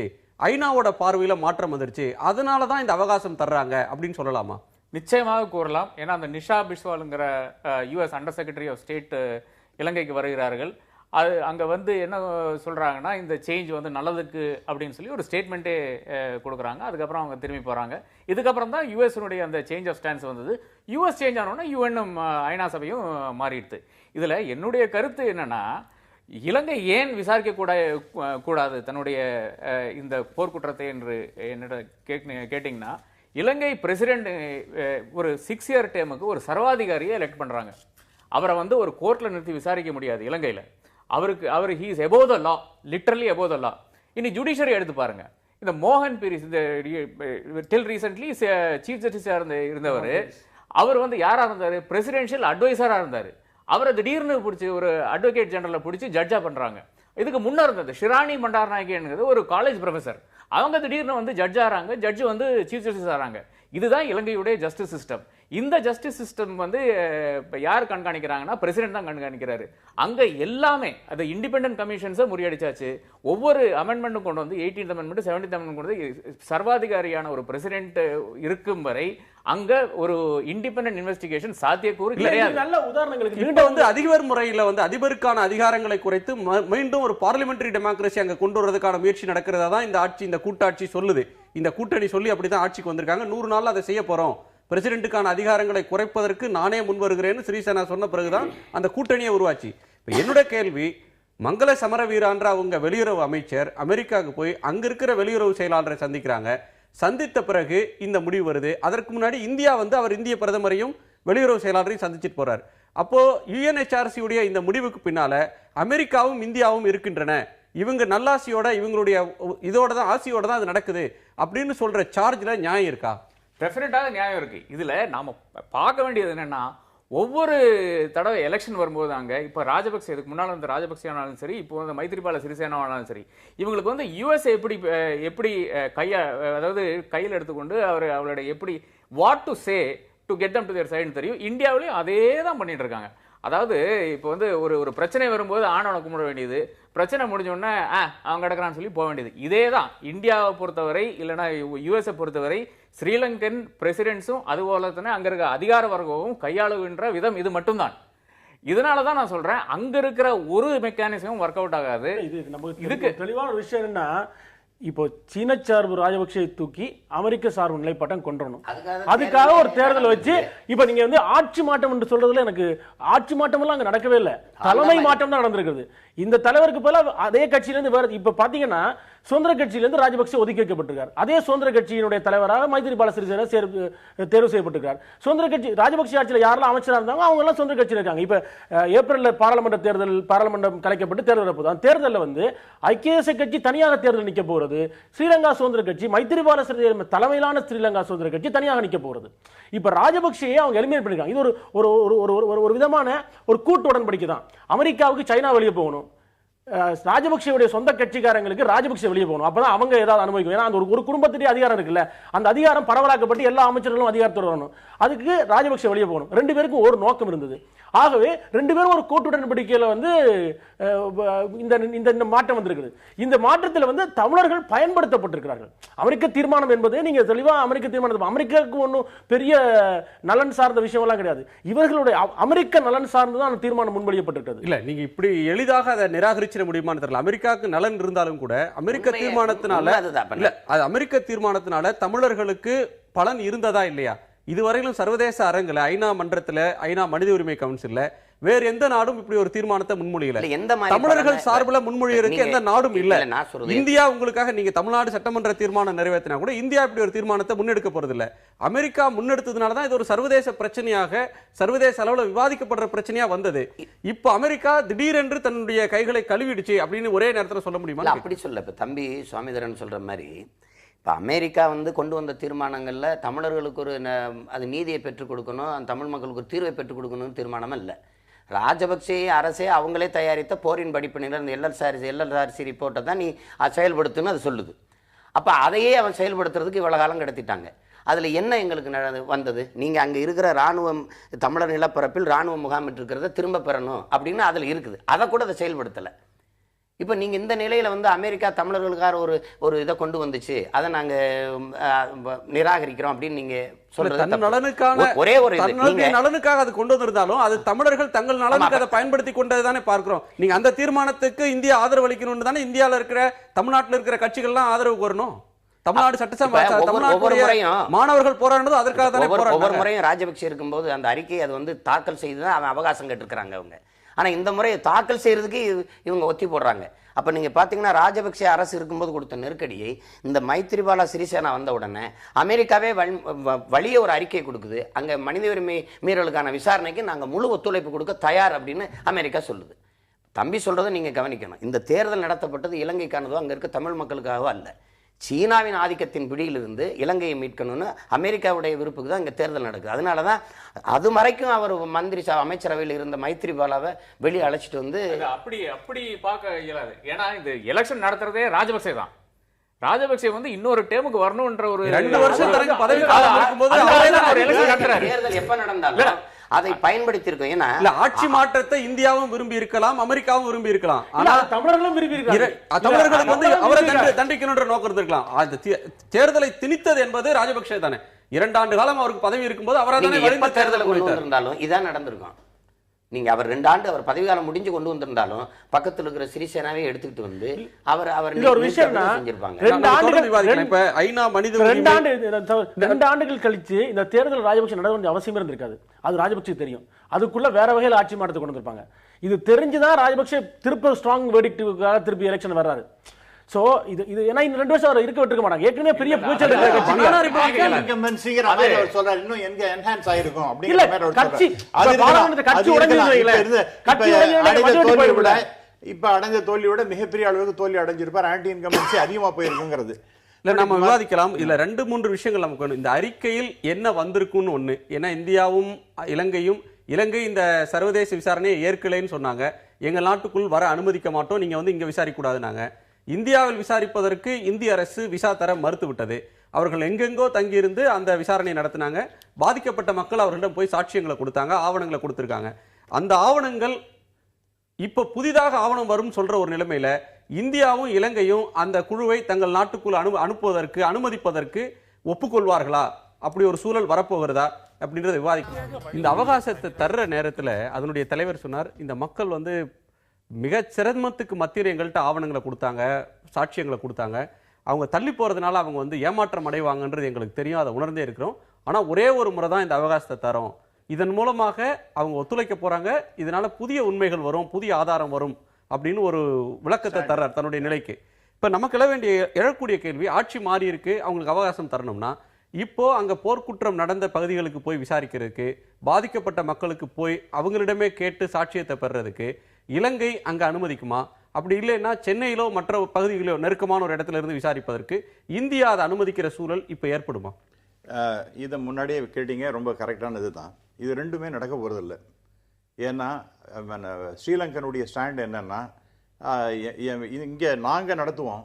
ஐநாவோட பார்வையில மாற்றம் வந்துருச்சு, அதனால தான் இந்த அவகாசம் தர்றாங்க அப்படின்னு சொல்லலாமா? நிச்சயமாக கூறலாம். ஏன்னா அந்த நிஷா பிஸ்வாலுங்கிற US under secretary of state இலங்கைக்கு வருகிறார்கள். அது அங்கே என்ன சொல்கிறாங்கன்னா, இந்த சேஞ்ச் நல்லதுக்கு அப்படின்னு சொல்லி ஒரு ஸ்டேட்மெண்ட்டே கொடுக்குறாங்க. அதுக்கப்புறம் அவங்க திரும்பி போகிறாங்க. இதுக்கப்புறம் தான் யூஎஸ்னுடைய அந்த சேஞ்ச் ஆஃப் ஸ்டான்ஸ் வந்தது. யூஎஸ் சேஞ்ச் ஆனோன்னா யுஎன்னும் ஐநா சபையும் மாறிடுது. இதில் என்னுடைய கருத்து என்னன்னா, இலங்கை ஏன் விசாரிக்க கூடாது தன்னுடைய இந்த போர்க்குற்றத்தை என்று கேட்டிங்கன்னா, இலங்கை பிரசிடென்ட் ஒரு 6 இயர் டேமுக்கு ஒரு சர்வாதிகாரியை எலெக்ட் பண்ணுறாங்க. அவரை ஒரு கோர்ட்டில் நிறுத்தி விசாரிக்க முடியாது இலங்கையில். அவர் he is above the law, literally above the law. இனி ஜுடிஷியரி எடுத்து பாருங்க. இந்த மோகன் பீரிஸ் டில் ரீசென்ட்லி சீஃப் ஜஸ்டிஸா இருந்தவர், அவர் யாரா இருந்தாரு, பிரசிடென்ஷியல் அட்வைசரா இருந்தாரு. அவரை திடீர்னு பிடிச்சி ஒரு அட்வொகேட் ஜெனரலை பிடிச்சி ஜட்ஜா பண்றாங்க. இதுக்கு முன்ன இருந்தது ஷிராணி பண்டாரநாயகி ஒரு காலேஜ் ப்ரொஃபசர், அவங்க திடீர்னு ஜட்ஜ் ஆறாங்க, ஜட்ஜ் சீஃப் ஜஸ்டிஸ் ஆறாங்க. இதுதான் இலங்கையுடைய ஜஸ்டிஸ் சிஸ்டம். இந்த ஜஸ்டிஸ் சிஸ்டம் யார் கண்காணிக்கிறாங்கன்னா, பிரசிடென்ட் தான் கண்காணிக்கிறாரு. அங்க எல்லாமே அது இண்டிபெண்டன்ட் கமிஷன்ஸை முறியடிச்சாச்சு. ஒவ்வொரு அமெண்ட்மெண்ட்டும் கொண்டு 18th அமெண்ட்மெண்ட் 17th அமெண்ட்மெண்ட் கொண்டு சர்வாதிகாரியான ஒரு பிரசிடென்ட் இருக்கும் வரை அங்க ஒரு இண்டிபெண்டன்ட் இன்வெஸ்டிகேஷன் சாத்தியக்கூறு கிடையாது. நல்ல உதாரணங்களுக்கு அதிபர் முறையில அதிபருக்கான அதிகாரங்களை குறைத்து மீண்டும் ஒரு பார்லிமெண்டரி டெமோக்ரஸி அங்க கொண்டு வரதுக்கான முயற்சி நடக்கிறதா தான் இந்த ஆட்சி, இந்த கூட்டாட்சி சொல்லுது. இந்த கூட்டணி சொல்லி அப்படிதான் ஆட்சிக்கு வந்திருக்காங்க. 100 நாள்ல அதை செய்ய போறோம், பிரசிடென்ட்டுக்கான அதிகாரங்களை குறைப்பதற்கு நானே முன் வருகிறேன்னு சிறிசேனா சொன்ன பிறகுதான் அந்த கூட்டணியை உருவாச்சு. இப்ப என்னுடைய கேள்வி, மங்கள சமரவீரான்ற அவங்க வெளியுறவு அமைச்சர் அமெரிக்காவுக்கு போய் அங்க இருக்கிற வெளியுறவு செயலாளரை சந்திக்கிறாங்க. சந்தித்த பிறகு இந்த முடிவு வருது. அதற்கு முன்னாடி இந்தியா அவர் இந்திய பிரதமரையும் வெளியுறவு செயலாளரையும் சந்திச்சுட்டு போறார். அப்போ UNHRC உடைய இந்த முடிவுக்கு பின்னால அமெரிக்காவும் இந்தியாவும் இருக்கின்றன, இவங்க நல்லாசியோட இவங்களுடைய இதோட தான் ஆசியோட தான் அது நடக்குது அப்படின்னு சொல்ற சார்ஜ்ல நியாயம் இருக்கா? டெஃபினட்டாக நியாயம் இருக்கு. இதுல நாம பார்க்க வேண்டியது என்னன்னா, ஒவ்வொரு தடவை எலெக்ஷன் வரும்போது அங்க இப்ப ராஜபக்சே, இதுக்கு முன்னால வந்து ராஜபக்சே ஆனாலும் சரி, இப்போ வந்து மைத்ரிபால சிறிசேனா ஆனாலும் சரி, இவங்களுக்கு வந்து யுஎஸ்ஏ எப்படி அதாவது கையில் எடுத்துக்கொண்டு அவளுடைய எப்படி what to say to get them to there சைடுன்னு தெரியும். இந்தியாவிலையும் அதே தான் பண்ணிட்டு இருக்காங்க. அதாவது இப்போ வந்து ஒரு பிரச்சனை வரும்போது ஆணவனை கும்பிட வேண்டியது, பிரச்சனை முடிஞ்ச உடனே அவன் கிடக்கிறான்னு சொல்லி போக வேண்டியது. இதே தான் இந்தியாவை பொறுத்தவரை, இல்லைன்னா யுஎஸ்ஏ பொறுத்தவரை ஸ்ரீலங்கன் பிரசிடென்ட்ஸும் அதுபோல தானே அங்க இருக்க அதிகார வர்க்கமும் கையாளுகின்ற விதம் இது மட்டும்தான். இதனாலதான் நான் சொல்றேன், அங்க இருக்கிற ஒரு மெக்கானிசமும் ஒர்க் அவுட் ஆகாது. இதுக்கு தெளிவான விஷயம் என்னன்னா, இப்போ சீன சார்பு ராஜபக்சே தூக்கி அமெரிக்க சார்பு நிலைப்பாட்டம் கொண்டுறணும். அதுக்காக ஒரு தேர்தல் வச்சு இப்ப நீங்க வந்து ஆட்சி மாற்றம் என்று சொல்றதுல எனக்கு ஆட்சி மாற்றம் எல்லாம் அங்க நடக்கவே இல்லை, தலைமை மாற்றம் தான் நடந்திருக்கிறது. இந்த தலைவருக்கு போல அதே கட்சியிலிருந்து வேற இப்ப பாத்தீங்கன்னா சுதந்திர கட்சியிலிருந்து ராஜபக்சே ஒதுக்கி வைக்கப்பட்டிருக்கார். அதே சுதந்திர கட்சியினுடைய தலைவராக மைத்ரிபால சிறிசேனா தேர்வு செய்யப்பட்டிருக்கார். சுதந்திர கட்சி ராஜபக்சே ஆட்சியில் யாரெல்லாம் அமைச்சராக இருந்தாங்க அவங்க எல்லாம் சுதந்திர கட்சியில் இருக்காங்க. இப்ப ஏப்ரல்ல பாராளுமன்றம் கலைக்கப்பட்டு தேர்தல் வரப்போகுது. அந்த தேர்தலில் வந்து ஐக்கிய தேசிய கட்சி தனியாக தேர்தல் நிற்க போகிறது. ஸ்ரீலங்கா சுதந்திர கட்சி மைத்ரிபால சிறிசேனா தலைமையிலான ஸ்ரீலங்கா சுதந்திர கட்சி தனியாக நிற்க போகிறது. இப்ப ராஜபக்சேயை அவங்க எலிமினேட் பண்ணிருக்காங்க. இது ஒரு விதமான ஒரு கூட்டு உடன்படிக்கை தான். அமெரிக்காவுக்கு சைனா வெளியே போகணும், ராஜபக்சேவுடைய சொந்த கட்சிக்காரங்களுக்கு ராஜபக்சே வெளியே போகணும், அப்பதான் அவங்க ஏதாவது அனுபவிக்கும். ஏன்னா அந்த ஒரு குடும்பத்துடைய அதிகாரம் இருக்குல்ல, அந்த அதிகாரம் பரவலாக்கப்பட்டு எல்லா அமைச்சர்களும் அதிகாரத்தோடு வரணும். அதுக்கு ராஜபக்சே வெளியே போகணும். ரெண்டு பேருக்கும் ஒரு நோக்கம் இருந்தது. ஆகவே ரெண்டு பேரும் ஒரு கூட்டுடன்படிக்கையில வந்து இந்த மாற்றம் வந்திருக்குது. இந்த மாற்றத்தில் வந்து தமிழர்கள் பயன்படுத்தப்பட்டிருக்கிறார்கள். அமெரிக்க தீர்மானம் என்பது நீங்க தெளிவா அமெரிக்க தீர்மானம், அமெரிக்காவுக்கு ஒன்றும் பெரிய நலன் சார்ந்த விஷயம் எல்லாம் கிடையாது. இவர்களுடைய அமெரிக்க நலன் சார்ந்துதான் அந்த தீர்மானம் முன்மொழியப்பட்டிருக்கிறது. இல்ல நீங்க இப்படி எளிதாக அதை நிராகரிச்சிட முடியுமான்னு தெரியல. அமெரிக்காவுக்கு நலன் இருந்தாலும் கூட அமெரிக்க தீர்மானத்தினால இல்ல, அது அமெரிக்க தீர்மானத்தினால தமிழர்களுக்கு பலன் இருந்ததா இல்லையா? இதுவரையிலும் சர்வதேச அரங்கில், ஐநா மன்றத்தில், ஐநா மனித உரிமை கவுன்சில்ல வேற எந்த நாடும் இப்படி ஒரு தீர்மானத்தை முன்மொழியல. தமிழர்கள் சார்பில் முன்மொழியறதுக்கு எந்த நாடும் இல்ல. இந்தியா உங்களுக்காக நீங்க தமிழ்நாடு சட்டமன்ற தீர்மானம் நிறைவேற்றினா கூட இந்தியா இப்படி ஒரு தீர்மானத்தை முன்னெடுக்க போறது இல்ல. அமெரிக்கா முன்னெடுத்ததுனால தான் இது ஒரு சர்வதேச பிரச்சனையாக, சர்வதேச அளவில் விவாதிக்கப்படுற பிரச்சனையா வந்தது. இப்போ அமெரிக்கா திடீரென்று தன்னுடைய கைகளை கழுவிடுச்சு அப்படின்னு ஒரே நேரத்தில் சொல்ல முடியுமா? அப்படி சொல்ல இப்ப தம்பி சுவாமிதரன் சொல்ற மாதிரி இப்போ அமெரிக்கா வந்து கொண்டு வந்த தீர்மானங்களில் தமிழர்களுக்கு ஒரு அது நீதியை பெற்றுக் கொடுக்கணும், அந்த தமிழ் மக்களுக்கு ஒரு தீர்வை பெற்றுக் கொடுக்கணும்னு தீர்மானமும் இல்லை. ராஜபக்சே அரசே அவங்களே தயாரித்த போரின் படிப்பினையில் இந்த எல்எல்ஆர்சி ரிப்போர்ட்டை தான் நீ செயல்படுத்துன்னு அது சொல்லுது. அப்போ அதையே அவன் செயல்படுத்துறதுக்கு இவ்வளோ காலம் கிடத்திட்டாங்க. அதில் என்ன எங்களுக்கு வந்தது? நீங்கள் அங்கே இருக்கிற இராணுவம், தமிழர் நிலப்பரப்பில் இராணுவ முகாமிட்டிருக்கிறத திரும்ப பெறணும் அப்படின்னு அதில் இருக்குது. அதை கூட அதை செயல்படுத்தலை. இப்போ நீங்கள் இந்த நிலையில் வந்து அமெரிக்கா தமிழர்களுக்காக ஒரு இதை கொண்டு வந்துச்சு, அதை நாங்கள் நிராகரிக்கிறோம் அப்படின்னு நீங்கள் சொல்றது நலனுக்கான ஒரே ஒரு நலனுக்காக அது கொண்டு வந்திருந்தாலும் அது தமிழர்கள் தங்கள் நலனுக்கு அதை பயன்படுத்தி கொண்டது தானே பார்க்கிறோம். நீங்க அந்த தீர்மானத்துக்கு இந்தியா ஆதரவு அளிக்கணும்னு தானே இந்தியாவில் இருக்கிற, தமிழ்நாட்டில் இருக்கிற கட்சிகள்லாம் ஆதரவு வரணும். தமிழ்நாடு சட்டசபை மாணவர்கள் போராடுறது அதற்காக தானே. ஒவ்வொரு முறையும் ராஜபக்சே இருக்கும்போது அந்த அறிக்கை அது வந்து தாக்கல் செய்துதான் அவன் அவகாசம் கேட்டிருக்கிறாங்க அவங்க. ஆனால் இந்த முறை தாக்கல் செய்யறதுக்கு இவங்க ஒத்தி போடுறாங்க. அப்போ நீங்கள் பார்த்தீங்கன்னா ராஜபக்சே அரசு இருக்கும்போது கொடுத்த நெருக்கடியை இந்த மைத்ரிபால சிறிசேனா வந்த உடனே அமெரிக்காவே வழியே ஒரு அறிக்கை கொடுக்குது. அங்கே மனித உரிமை மீறலுக்கான விசாரணைக்கு நாங்கள் முழு ஒத்துழைப்பு கொடுக்க தயார் அப்படின்னு அமெரிக்கா சொல்லுது. தம்பி சொல்றதை நீங்கள் கவனிக்கணும். இந்த தேர்தல் நடத்தப்பட்டது இலங்கைக்கானதோ அங்கே இருக்க தமிழ் மக்களுக்காகவோ அல்ல. சீனாவின் ஆதிக்கத்தின் பிடியிலிருந்து இலங்கையை மீட்கணும்னு அமெரிக்காவுடைய விருப்புக்கு தான் இங்கே தேர்தல் நடக்குது. அதனால தான் அது வரைக்கும் அவர் அமைச்சரவையில் இருந்த மைத்ரிபாலாவை வெளியே அழைச்சிட்டு வந்து அப்படி பார்க்க இயலாது. ஏன்னா இந்த எலெக்ஷன் நடத்துறதே ராஜபக்சே தான். ராஜபக்சே வந்து இன்னொரு டேமுக்கு வரணும்ன்ற ஒரு 2 வருஷம் பதவி காலம் இருக்கும்போது தேர்தல் எப்ப நடந்தாலும் அதை பயன்படுத்தி இருக்கோம். ஏன்னா ஆட்சி மாற்றத்தை இந்தியாவும் விரும்பி இருக்கலாம், அமெரிக்காவும் விரும்பி இருக்கலாம், ஆனா தமிழர்களும் விரும்பி இருக்காங்க. தமிழர்களுக்கு வந்து அவரை தண்டிக்கணும்ன்ற நோக்கம் இருந்திருக்கலாம். அந்த தேர்தலை திணித்தது என்பது ராஜபக்சே தானே. 2 ஆண்டு காலம் அவருக்கு பதவி இருக்கும்போது அவரால் தேர்தலை இருந்தாலும் இதான் நடந்திருக்கும். நீங்கள் அவர் 2 ஆண்டு அவர் பதவிக்காலம் முடிஞ்சு கொண்டு வந்திருந்தாலும் பக்கத்தில் இருக்கிற சிறிசேனாவே எடுத்துக்கிட்டு வந்து அவர் ஒரு விஷயம்னா செஞ்சிருப்பாங்க. 2 ஆண்டுகள் கழிச்சு இந்த தேர்தல் ராஜபக்ஷ நட வேண்டிய அவசியம் இருந்திருக்காது. அது ராஜபக்ஷ தெரியும். அதுக்குள்ள வேற வகையில் ஆட்சி மாற்றத்தை கொண்டு வந்திருப்பாங்க. இது தெரிஞ்சுதான் ராஜபக்ஷ திருப்ப ஸ்ட்ராங் வெர்டிக்டுக்காக திருப்பி எலெக்ஷன் வர்றாரு. சோ இது ஏன்னா இந்த 2 வருஷம் அவர் இருக்க விட்டுருக்க மாட்டாங்க. ஏற்கனவே பெரிய ஃபியூச்சர் இப்ப அடைஞ்ச தோல்வியோட மிகப்பெரிய அளவுக்கு தோல்வி அடைஞ்சிருப்பார். ஆன்டி இன்கம்பன்சி அதிகமா போயிருக்குங்கிறது இல்ல நம்ம விவாதிக்கலாம். இல்ல 2-3 விஷயங்கள் நமக்கு வேணும். இந்த அறிக்கையில் என்ன வந்திருக்குன்னு ஒண்ணு. ஏன்னா இந்தியாவும் இலங்கையும் இலங்கை இந்த சர்வதேச விசாரணையை ஏற்கலைன்னு சொன்னாங்க. எங்க நாட்டுக்குள் வர அனுமதிக்க மாட்டோம், நீங்க வந்து இங்க விசாரிக்க கூடாதுனாங்க. இந்தியாவில் விசாரிப்பதற்கு இந்திய அரசு விசா தர மறுத்து விட்டது. அவர்கள் எங்கெங்கோ தங்கியிருந்து அந்த விசாரணை நடத்தினாங்க. பாதிக்கப்பட்ட மக்கள் அவர்களிடம் போய் சாட்சியங்களை கொடுத்தாங்க, ஆவணங்களை கொடுத்திருக்காங்க. அந்த ஆவணங்கள் இப்ப புதிதாக ஆவணம் வரும் சொல்ற ஒரு நிலைமையில இந்தியாவும் இலங்கையும் அந்த குழுவை தங்கள் நாட்டுக்குள் அனுப்புவதற்கு அனுமதிப்பதற்கு ஒப்புக்கொள்வார்களா? அப்படி ஒரு சூழல் வரப்போகிறதா அப்படின்றத விவாதிக்கலாம். இந்த அவகாசத்தை தர்ற நேரத்துல அதனுடைய தலைவர் சொன்னார், இந்த மக்கள் வந்து மிக சிரமத்துக்கு மத்தியில் எங்கள்கிட்ட ஆவணங்களை கொடுத்தாங்க, சாட்சியங்களை கொடுத்தாங்க. அவங்க தள்ளி போறதுனால அவங்க வந்து ஏமாற்றம் அடைவாங்கன்றது எங்களுக்கு தெரியும், அதை உணர்ந்தே இருக்கிறோம். ஆனா ஒரே ஒரு முறை தான் இந்த அவகாசத்தை தரோம். இதன் மூலமாக அவங்க ஒத்துழைக்க போறாங்க, இதனால புதிய உண்மைகள் வரும், புதிய ஆதாரம் வரும் அப்படின்னு ஒரு விளக்கத்தை தர்றார் தன்னுடைய நிலைக்கு. இப்ப நமக்கு எழக்கூடிய கேள்வி, ஆட்சி மாறி இருக்கு, அவங்களுக்கு அவகாசம் தரணும்னா இப்போ அங்க போர்க்குற்றம் நடந்த பகுதிகளுக்கு போய் விசாரிக்கிறதுக்கு, பாதிக்கப்பட்ட மக்களுக்கு போய் அவங்களிடமே கேட்டு சாட்சியத்தை பெறறதுக்கு இலங்கை அங்க அனுமதிக்குமா? அப்படி இல்லைன்னா சென்னையிலோ மற்ற பகுதிகளிலோ நெருக்கமான ஒரு இடத்துல இருந்து விசாரிப்பதற்கு இந்தியா அதை அனுமதிக்கிற சூழல் இப்ப ஏற்படுமா? இதை முன்னாடியே கேட்டீங்க, ரொம்ப கரெக்டானது தான். இது ரெண்டுமே நடக்க போறதில்லை. ஏன்னா ஸ்ரீலங்கனுடைய ஸ்டாண்ட் என்னன்னா, இங்கே நாங்கள் நடத்துவோம்,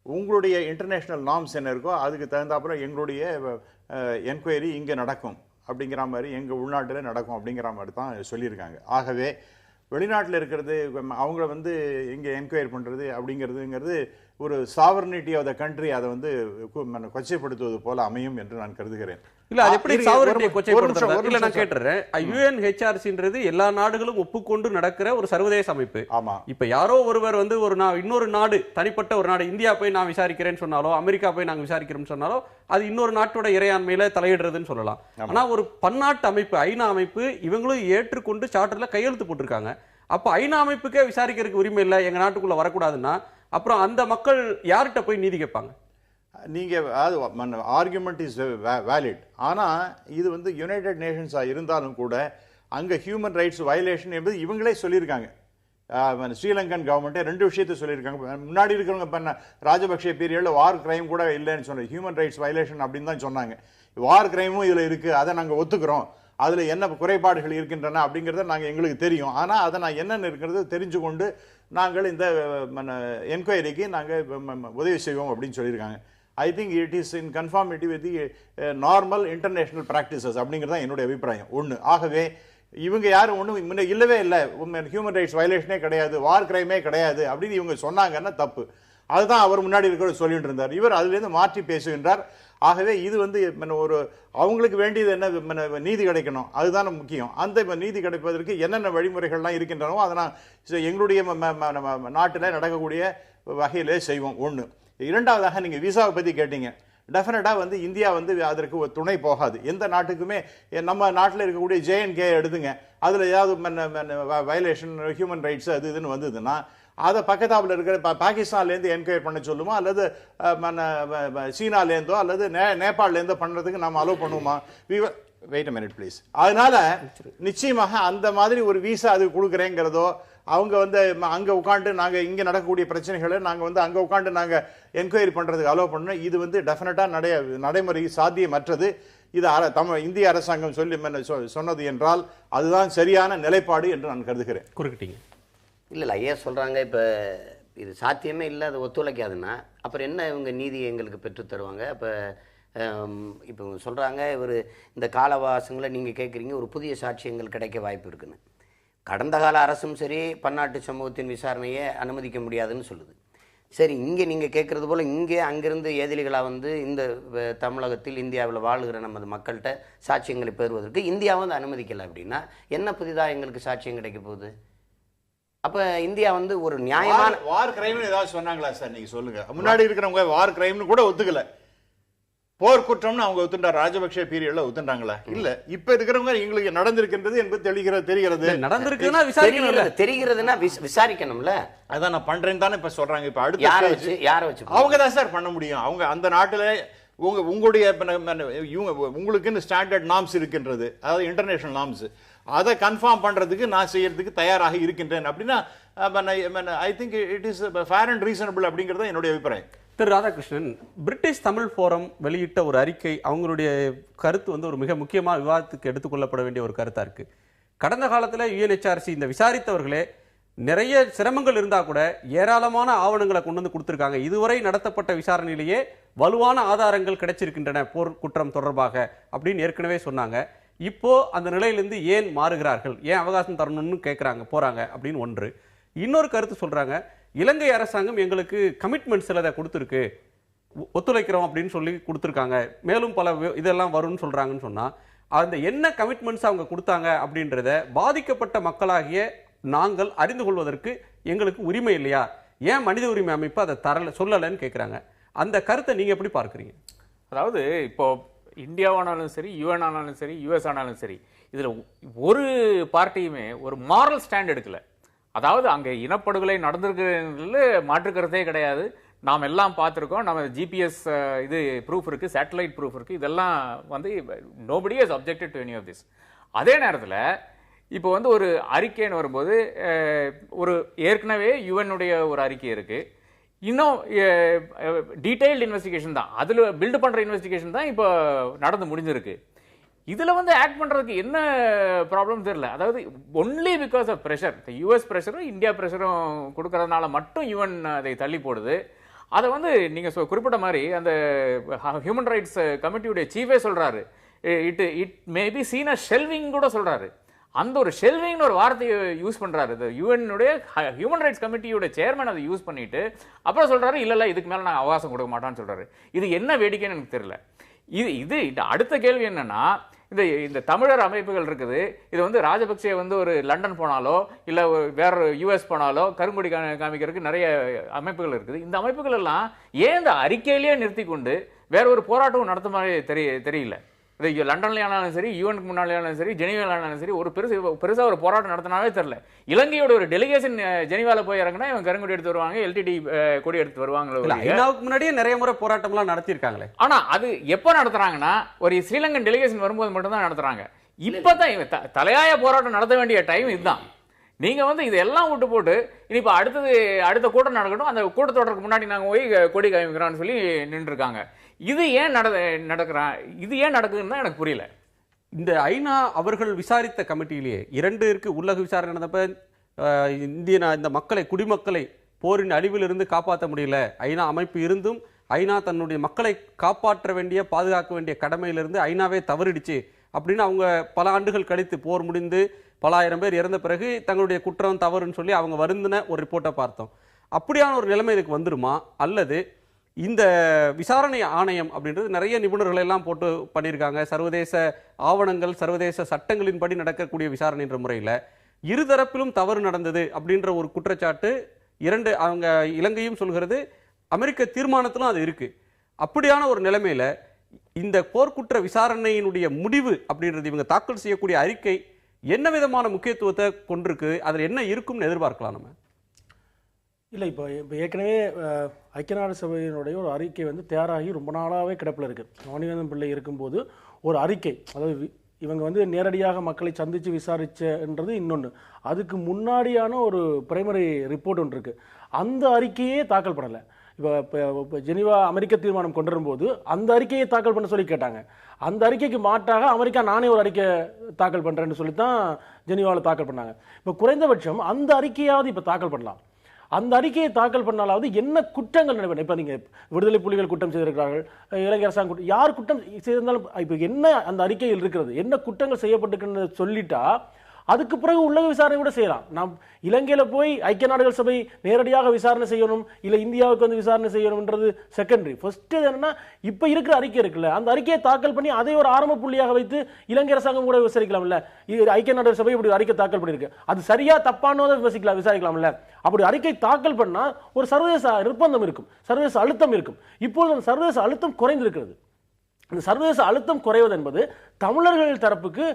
உங்களுடைய இன்டர்நேஷ்னல் நார்ம்ஸ் என்ன இருக்கோ அதுக்கு தகுந்தாப்புல எங்களுடைய என்கொயரி இங்கே நடக்கும் அப்படிங்கிற மாதிரி, எங்கள் உள்நாட்டில் நடக்கும் அப்படிங்கிற மாதிரி தான் சொல்லியிருக்காங்க. ஆகவே வெளிநாட்டில் இருக்கிறது அவங்க வந்து இங்கே என்கொயரி பண்ணுறது அப்படிங்கிறதுங்கிறது ஒரு சாவர்னிட்டி ஆஃப் த கண்ட்ரி, அதை வந்து கொச்சைப்படுத்துவது போல அமையும் என்று நான் கருதுகிறேன். இல்ல அது எப்படி சாவர்னிட்டியை கொச்சைப்படுத்துறது? இல்ல நான் கேட்டுறேன், UNHRCன்றது எல்லா நாடுகளும் ஒப்புக்கொண்டு நடக்கிற ஒரு சர்வதேச அமைப்பு. ஆமா. இப்ப யாரோ ஒருவர் வந்து இன்னொரு நாடு, தனிப்பட்ட ஒரு நாடு, இந்தியா போய் நான் விசாரிக்கிறேன்னு சொன்னாலோ, அமெரிக்கா போய் நாங்க விசாரிக்கிறோம்னு சொன்னாலோ அது இன்னொரு நாட்டோட இறையாண்மையில தலையிடுறதுன்னு சொல்லலாம். ஆனா ஒரு பன்னாட்டு அமைப்பு, ஐநா அமைப்பு, இவங்களும் ஏற்றுக்கொண்டு சார்ட்டர்ல கையெழுத்து போட்டிருக்காங்க. அப்ப ஐநா அமைப்புக்கே விசாரிக்கிறதுக்கு உரிமை இல்லை, எங்க நாட்டுக்குள்ள வரக்கூடாதுன்னா அப்புறம் அந்த மக்கள் யார்கிட்ட போய் நீதி கேட்பாங்க? நீங்க ஆர்குமெண்ட் இஸ் வேலிட். ஆனா இது வந்து யுனைடெட் நேஷன்ஸா இருந்தாலும் கூட அங்க ஹியூமன் ரைட்ஸ் வயலேஷன் என்பது இவங்களே சொல்லியிருக்காங்க. ஸ்ரீலங்கன் கவர்மெண்ட்டே 2 விஷயத்தை சொல்லியிருக்காங்க. முன்னாடி இருக்கிறவங்க ராஜபக்சே பீரியட்ல வார் கிரைம் கூட இல்லைன்னு சொன்னாங்க, ஹியூமன் ரைட்ஸ் வயலேஷன் அப்படின்னு தான் சொன்னாங்க. வார் கிரைமும் இதுல இருக்கு, அதை நாங்க ஒத்துக்கிறோம், அதுல என்ன குறைபாடுகள் இருக்கின்றன அப்படிங்கறத நாங்க எங்களுக்கு தெரியும். ஆனா அதை நான் என்னென்ன இருக்கிறது தெரிஞ்சு கொண்டு நாங்கள் இந்த என்கொயரிக்கு நாங்க உதவி செய்வோம் அப்படின்னு சொல்லியிருக்காங்க. ஐ think it is in conformity with the normal international practices அப்படிங்கிறது தான் என்னுடைய அபிப்பிராயம். ஒன்று, ஆகவே இவங்க யாரும் ஒன்றும் முன்ன இல்லவே இல்லை, ஹியூமன் ரைட்ஸ் வயலேஷனே கிடையாது, வார் கிரைமே கிடையாது அப்படின்னு இவங்க சொன்னாங்கன்னா தப்பு. அதுதான் அவர் முன்னாடி இருக்கிற சொல்லிட்டு இருந்தார். இவர் அதுலேருந்து மாற்றி பேசுகின்றார். ஆகவே இது வந்து ஒரு அவங்களுக்கு வேண்டியது என்ன, நீதி கிடைக்கணும், அதுதான் முக்கியம். அந்த நீதி கிடைப்பதற்கு என்னென்ன வழிமுறைகள்லாம் இருக்கின்றனோ அதை நான் எங்களுடைய நாட்டில் நடக்கக்கூடிய வகையிலே செய்வோம். ஒன்று. இரண்டாவதாக நீங்க விசாவை பத்தி கேட்டீங்க. டெஃபினட்டா வந்து இந்தியா வந்து அதற்கு ஒரு துணை போகாது. எந்த நாட்டுக்குமே நம்ம நாட்டில் இருக்கக்கூடிய JNK எடுத்துங்க, அதுல ஏதாவது வயலேஷன் ஹியூமன் ரைட்ஸ் அது இதுன்னு வந்ததுன்னா அதை பக்கத்தாப்புல இருக்கிற பாகிஸ்தான்லேருந்து என்கொயர் பண்ண சொல்லுமா, அல்லது சீனாலேருந்தோ அல்லது நேபாளிலேருந்தோ பண்றதுக்கு நம்ம அலோவ் பண்ணுவோமா? Wait a minute please. அதனால நிச்சயமாக அந்த மாதிரி ஒரு விசா அது கொடுக்குறேங்கிறதோ, அவங்க வந்து அங்க உட்காந்து நாங்க இங்க நடக்கக்கூடிய பிரச்சனைகளை நாங்க வந்து அங்க உட்காந்து நாங்க என்கொயரி பண்றதுக்கு அலோவ் பண்ணணும். இது வந்து டெஃபினட்டா நடைமுறை சாத்தியமற்றது. இது இந்திய அரசாங்கம் சொன்னது என்றால் அதுதான் சரியான நிலைப்பாடு என்று நான் கருதுகிறேன். குறுக்கிட்டீங்க. இல்லை ஐயா சொல்கிறாங்க, இப்போ இது சாத்தியமே இல்லை, அது ஒத்துழைக்காதுன்னா அப்புறம் என்ன இவங்க நீதி எங்களுக்கு பெற்று தருவாங்க? இப்போ இவங்க சொல்கிறாங்க, இவர் இந்த காலவாசங்களை நீங்கள் கேட்குறீங்க, ஒரு புதிய சாட்சியங்கள் கிடைக்க வாய்ப்பு இருக்குன்னு. கடந்த கால அரசும் சரி பன்னாட்டு சமூகத்தின் விசாரணையை அனுமதிக்க முடியாதுன்னு சொல்லுது. சரி, இங்கே நீங்கள் கேட்குறது போல் இங்கே அங்கிருந்து ஏதிலிகளாக வந்து இந்த தமிழகத்தில் இந்தியாவில் வாழுகிற நமது மக்கள்கிட்ட சாட்சியங்களை பெறுவதற்கு இந்தியா வந்து அனுமதிக்கலை அப்படின்னா என்ன புதிதாக எங்களுக்கு சாட்சியம் கிடைக்க போகுது? அப்போ இந்தியா வந்து ஒரு நியாயமான வார் கிரைம்னு ஏதாவது சொன்னாங்களா சார்? நீங்க சொல்லுங்க. முன்னாடி இருக்கிறவங்க வார் கிரைம்னு கூட ஒத்துக்கல, போர் குற்றம்னு அவங்க ஒத்துட்டார். ராஜபக்ஷ பீரியட்ல ஒத்துட்டாங்களா? இல்ல. இப்ப இருக்கிறவங்க எங்களுக்கு நடந்திருக்கின்றது என்பது தெரிகிறது. நடந்திருக்குன்னா விசாரிக்கணும்ல. தெரிகிறதுனா விசாரிக்கணும்ல. அதான் நான் பண்றேன்னு தானே இப்ப சொல்றாங்க. இப்ப அடுத்து யாரை வச்சு அவங்க தான் சார் பண்ண முடியும். அவங்க அந்த நாட்டுல உங்களுடைய உங்களுக்குன்னு ஸ்டாண்டர்ட் நார்ம்ஸ் இருக்கின்றது, அதாவது இன்டர்நேஷனல் நார்ம்ஸ். அதை கன்ஃபார்ம் பண்றதுக்கு நான் செய்யறதுக்கு தயாராக இருக்கின்றேன் அப்படின்னா I think it is fair and reasonable அப்படிங்கிறது என்னுடைய அபிப்பிராயம். திரு ராதாகிருஷ்ணன், பிரிட்டிஷ் தமிழ் ஃபோரம் வெளியிட்ட ஒரு அறிக்கை, அவங்களுடைய கருத்து வந்து ஒரு மிக முக்கியமான விவாதத்துக்கு எடுத்துக்கொள்ளப்பட வேண்டிய ஒரு கருத்தா இருக்கு. கடந்த காலத்தில் UNHRC இந்த விசாரித்தவர்களே நிறைய சிரமங்கள் இருந்தா கூட ஏராளமான ஆவணங்களை கொண்டு வந்து கொடுத்திருக்காங்க. இதுவரை நடத்தப்பட்ட விசாரணையிலேயே வலுவான ஆதாரங்கள் கிடைச்சிருக்கின்றன போர் குற்றம் தொடர்பாக அப்படின்னு ஏற்கனவே சொன்னாங்க. இப்போ அந்த நிலையிலிருந்து ஏன் மாறுகிறார்கள், ஏன் அவகாசம் தரணும்னு கேட்குறாங்க போறாங்க அப்படின்னு ஒன்று. இன்னொரு கருத்து சொல்றாங்க, இலங்கை அரசாங்கம் எங்களுக்கு கமிட்மெண்ட் சிலதை கொடுத்துருக்கு, ஒத்துழைக்கிறோம் அப்படின்னு சொல்லி கொடுத்துருக்காங்க, மேலும் பல இதெல்லாம் வரும்னு சொல்றாங்கன்னு சொன்னா அந்த என்ன கமிட்மெண்ட்ஸ் அவங்க கொடுத்தாங்க அப்படின்றத பாதிக்கப்பட்ட மக்களாகிய நாங்கள் அறிந்து கொள்வதற்கு எங்களுக்கு உரிமை இல்லையா? ஏன் மனித உரிமை அமைப்பு அதை சொல்லலைன்னு கேட்குறாங்க. அந்த கருத்தை நீங்க எப்படி பார்க்குறீங்க? அதாவது இப்போ இந்தியாவானாலும் சரி, UN ஆனாலும் சரி, US ஆனாலும் சரி, இதுல ஒரு பார்ட்டியுமே ஒரு மாரல் ஸ்டாண்ட் எடுக்கல. அதாவது அங்கே இனப்படுகொலை நடந்திருக்கிறதுல மாற்றுக்கிறதே கிடையாது, நாம் எல்லாம் பார்த்துருக்கோம், நம்ம GPS இது ப்ரூஃப் இருக்கு, சேட்டலைட் ப்ரூஃப் இருக்கு, இதெல்லாம் வந்து nobody has objected to any of this. அதே நேரத்தில் இப்போ வந்து ஒரு அறிக்கைன்னு வரும்போது ஒரு ஏற்கனவே யுஎன்னுடைய ஒரு அறிக்கை இருக்கு, இன்னும் டீடைல்டு இன்வெஸ்டிகேஷன் தான், அதில் பில்டு பண்ணுற இன்வெஸ்டிகேஷன் தான் இப்போ நடந்து முடிஞ்சிருக்கு. இதில் வந்து ஆக்ட் பண்ணுறதுக்கு என்ன ப்ராப்ளம் தெரியல. அதாவது only because of pressure, US ப்ரெஷரும் இந்தியா ப்ரெஷரும் கொடுக்கறதுனால மட்டும் UN அதை தள்ளி போடுது. அதை வந்து நீங்கள் குறிப்பிட்ட மாதிரி அந்த ஹியூமன் ரைட்ஸ் கமிட்டியுடைய சீஃபே சொல்கிறாரு, it may be seen a shelving கூட சொல்கிறாரு. அந்த ஒரு ஷெல்விங்னு ஒரு வார்த்தையை யூஸ் பண்ணுறாரு. யுஎன்னுடைய ஹியூமன் ரைட்ஸ் கமிட்டியோட சேர்மன் அதை யூஸ் பண்ணிட்டு அப்புறம் சொல்கிறாரு, இல்லை இதுக்கு மேலே நான் அவகாசம் கொடுக்க மாட்டான்னு சொல்கிறாரு. இது என்ன வேடிக்கைன்னு எனக்கு தெரியல. இது அடுத்த கேள்வி என்னன்னா, இந்த தமிழர் அமைப்புகள் இருக்குது, இது வந்து ராஜபக்சே வந்து ஒரு லண்டன் போனாலோ இல்லை வேற US போனாலோ கருங்கொடி காமிக்கிறதுக்கு நிறைய அமைப்புகள் இருக்குது. இந்த அமைப்புகள் எல்லாம் ஏன் இந்த அறிக்கையிலேயே நிறுத்தி கொண்டு வேற ஒரு போராட்டம் நடத்த மாதிரி தெரியல. இது லண்டன்லையானாலும் சரி, யுஎனுக்கு முன்னாலேயானாலும் சரி, ஜெனீவாலும் சரி, ஒரு பெருசா ஒரு போராட்டம் நடத்தினாவே தெரியல. இலங்கையோட ஒரு டெலிகேஷன் ஜெனீவால போய் இறங்கினா இவங்க கருங்கொடி எடுத்து வருவாங்க, LTT கொடி எடுத்து வருவாங்க. ஐநாவுக்கு முன்னாடியே நிறைய முறை போராட்டம்லாம் நடத்திருக்காங்களே. ஆனா அது எப்ப நடத்துறாங்கன்னா ஒரு ஸ்ரீலங்கன் டெலிகேஷன் வரும்போது மட்டும்தான் நடத்துறாங்க. இப்பதான் தலையாய போராட்டம் நடத்த வேண்டிய டைம் இதுதான். நீங்க வந்து இதெல்லாம் விட்டு போட்டு இனிப்ப அடுத்த கூட்டம் நடக்கட்டும், அந்த கூட்டத்தொடருக்கு முன்னாடி நாங்க போய் கொடி காமிக்கிறோம்னு சொல்லி நின்று இருக்காங்க. இது ஏன் நடக்குதுன்னு எனக்கு புரியல. இந்த ஐநா அவர்கள் விசாரித்த கமிட்டியிலேயே 2 இருக்கு. உள்ளக விசாரணை நடந்தப்ப இந்த மக்களை, குடிமக்களை போரின் அழிவிலிருந்து காப்பாற்ற முடியல, ஐநா அமைப்பு இருந்தும் ஐநா தன்னுடைய மக்களை காப்பாற்ற வேண்டிய, பாதுகாக்க வேண்டிய கடமையிலிருந்து ஐநாவே தவறிடுச்சு அப்படின்னு அவங்க பல ஆண்டுகள் கழித்து போர் முடிந்து பல ஆயிரம் பேர் இறந்த பிறகு தங்களுடைய குற்றம் தவறுன்னு சொல்லி அவங்க வருந்தின ஒரு ரிப்போர்ட்டை பார்த்தோம். அப்படியான ஒரு நிலைமை இதுக்கு வந்துருமா? அல்லது இந்த விசாரணை ஆணையம் அப்படின்றது நிறைய நிபுணர்கள் எல்லாம் போட்டு பண்ணியிருக்காங்க, சர்வதேச ஆவணங்கள், சர்வதேச சட்டங்களின்படி நடக்கக்கூடிய விசாரணை என்ற முறையில் இருதரப்பிலும் தவறு நடந்தது அப்படின்ற ஒரு குற்றச்சாட்டு அவங்க இலங்கையும் சொல்கிறது, அமெரிக்க தீர்மானத்திலும் அது இருக்கு. அப்படியான ஒரு நிலைமையில இந்த போர்க்குற்ற விசாரணையினுடைய முடிவு அப்படின்றது, இவங்க தாக்கல் செய்யக்கூடிய அறிக்கை என்ன விதமான முக்கியத்துவத்தை கொண்டிருக்கு, அதில் என்ன இருக்கும்னு எதிர்பார்க்கலாம் நம்ம? இல்லை, இப்போ ஏற்கனவே ஐக்கிய நாடு சபையினுடைய ஒரு அறிக்கை வந்து தயாராகி ரொம்ப நாளாகவே கிடப்பில் இருக்குது. மணிவண்ணன் பிள்ளை இருக்கும்போது ஒரு அறிக்கை, அதாவது இவங்க வந்து நேரடியாக மக்களை சந்தித்து விசாரிச்சன்றது இன்னொன்று, அதுக்கு முன்னாடியான ஒரு பிரைமரி ரிப்போர்ட் ஒன்று இருக்குது. அந்த அறிக்கையே தாக்கல் பண்ணலை. இப்போ ஜெனீவா அமெரிக்க தீர்மானம் கொண்டு வரும்போது அந்த அறிக்கையை தாக்கல் பண்ண சொல்லி கேட்டாங்க. அந்த அறிக்கைக்கு மாற்றாக அமெரிக்கா நானே ஒரு அறிக்கை தாக்கல் பண்ணுறேன்னு சொல்லி தான் ஜெனீவாவில் தாக்கல் பண்ணாங்க. இப்போ குறைந்தபட்சம் அந்த அறிக்கையாவது இப்போ தாக்கல் பண்ணலாம். அந்த அறிக்கையை தாக்கல் பண்ணாலாவது என்ன குற்றங்கள் நடைபெறும். இப்போ நீங்கள் விடுதலை புலிகள் குற்றம் செய்திருக்கிறார்கள், இலங்கை அரசாங்கம் குற்றம், யார் குற்றம் செய்திருந்தாலும் இப்போ என்ன அந்த அறிக்கையில் இருக்கிறது, என்ன குற்றங்கள் செய்யப்பட்டிருக்குன்னு சொல்லிட்டா அதுக்கு பிறகு உள்ளக விசாரணை கூட செய்யலாம். நாம் இலங்கையில போய் ஐக்கிய நாடுகள் சபை நேரடியாக விசாரணை செய்யணும், இல்ல இந்தியாவுக்கு வந்து விசாரணை செய்யணும்ன்றது செகண்டரி. ஃபர்ஸ்ட் என்னன்னா இப்ப இருக்கிற அறிக்கை இருக்குல்ல, அந்த அறிக்கையை தாக்கல் பண்ணி அதை ஒரு ஆரம்ப புள்ளியாக வைத்து இலங்கை அரசாங்கம் கூட விசாரிக்கலாம்ல. ஐக்கிய நாடுகள் சபை இப்படி அறிக்கை தாக்கல் பண்ணிருக்கு, அது சரியா தப்பானதை விசாரிக்கலாம்ல. அப்படி அறிக்கை தாக்கல் பண்ணா ஒரு சர்வதேச நிர்பந்தம் இருக்கும், சர்வதேச அழுத்தம் இருக்கும். இப்போது அந்த சர்வதேச அழுத்தம் குறைந்திருக்கிறது. இந்த சர்வதேச அழுத்தம் குறைவது என்பது தமிழர்கள் தரப்புக்கு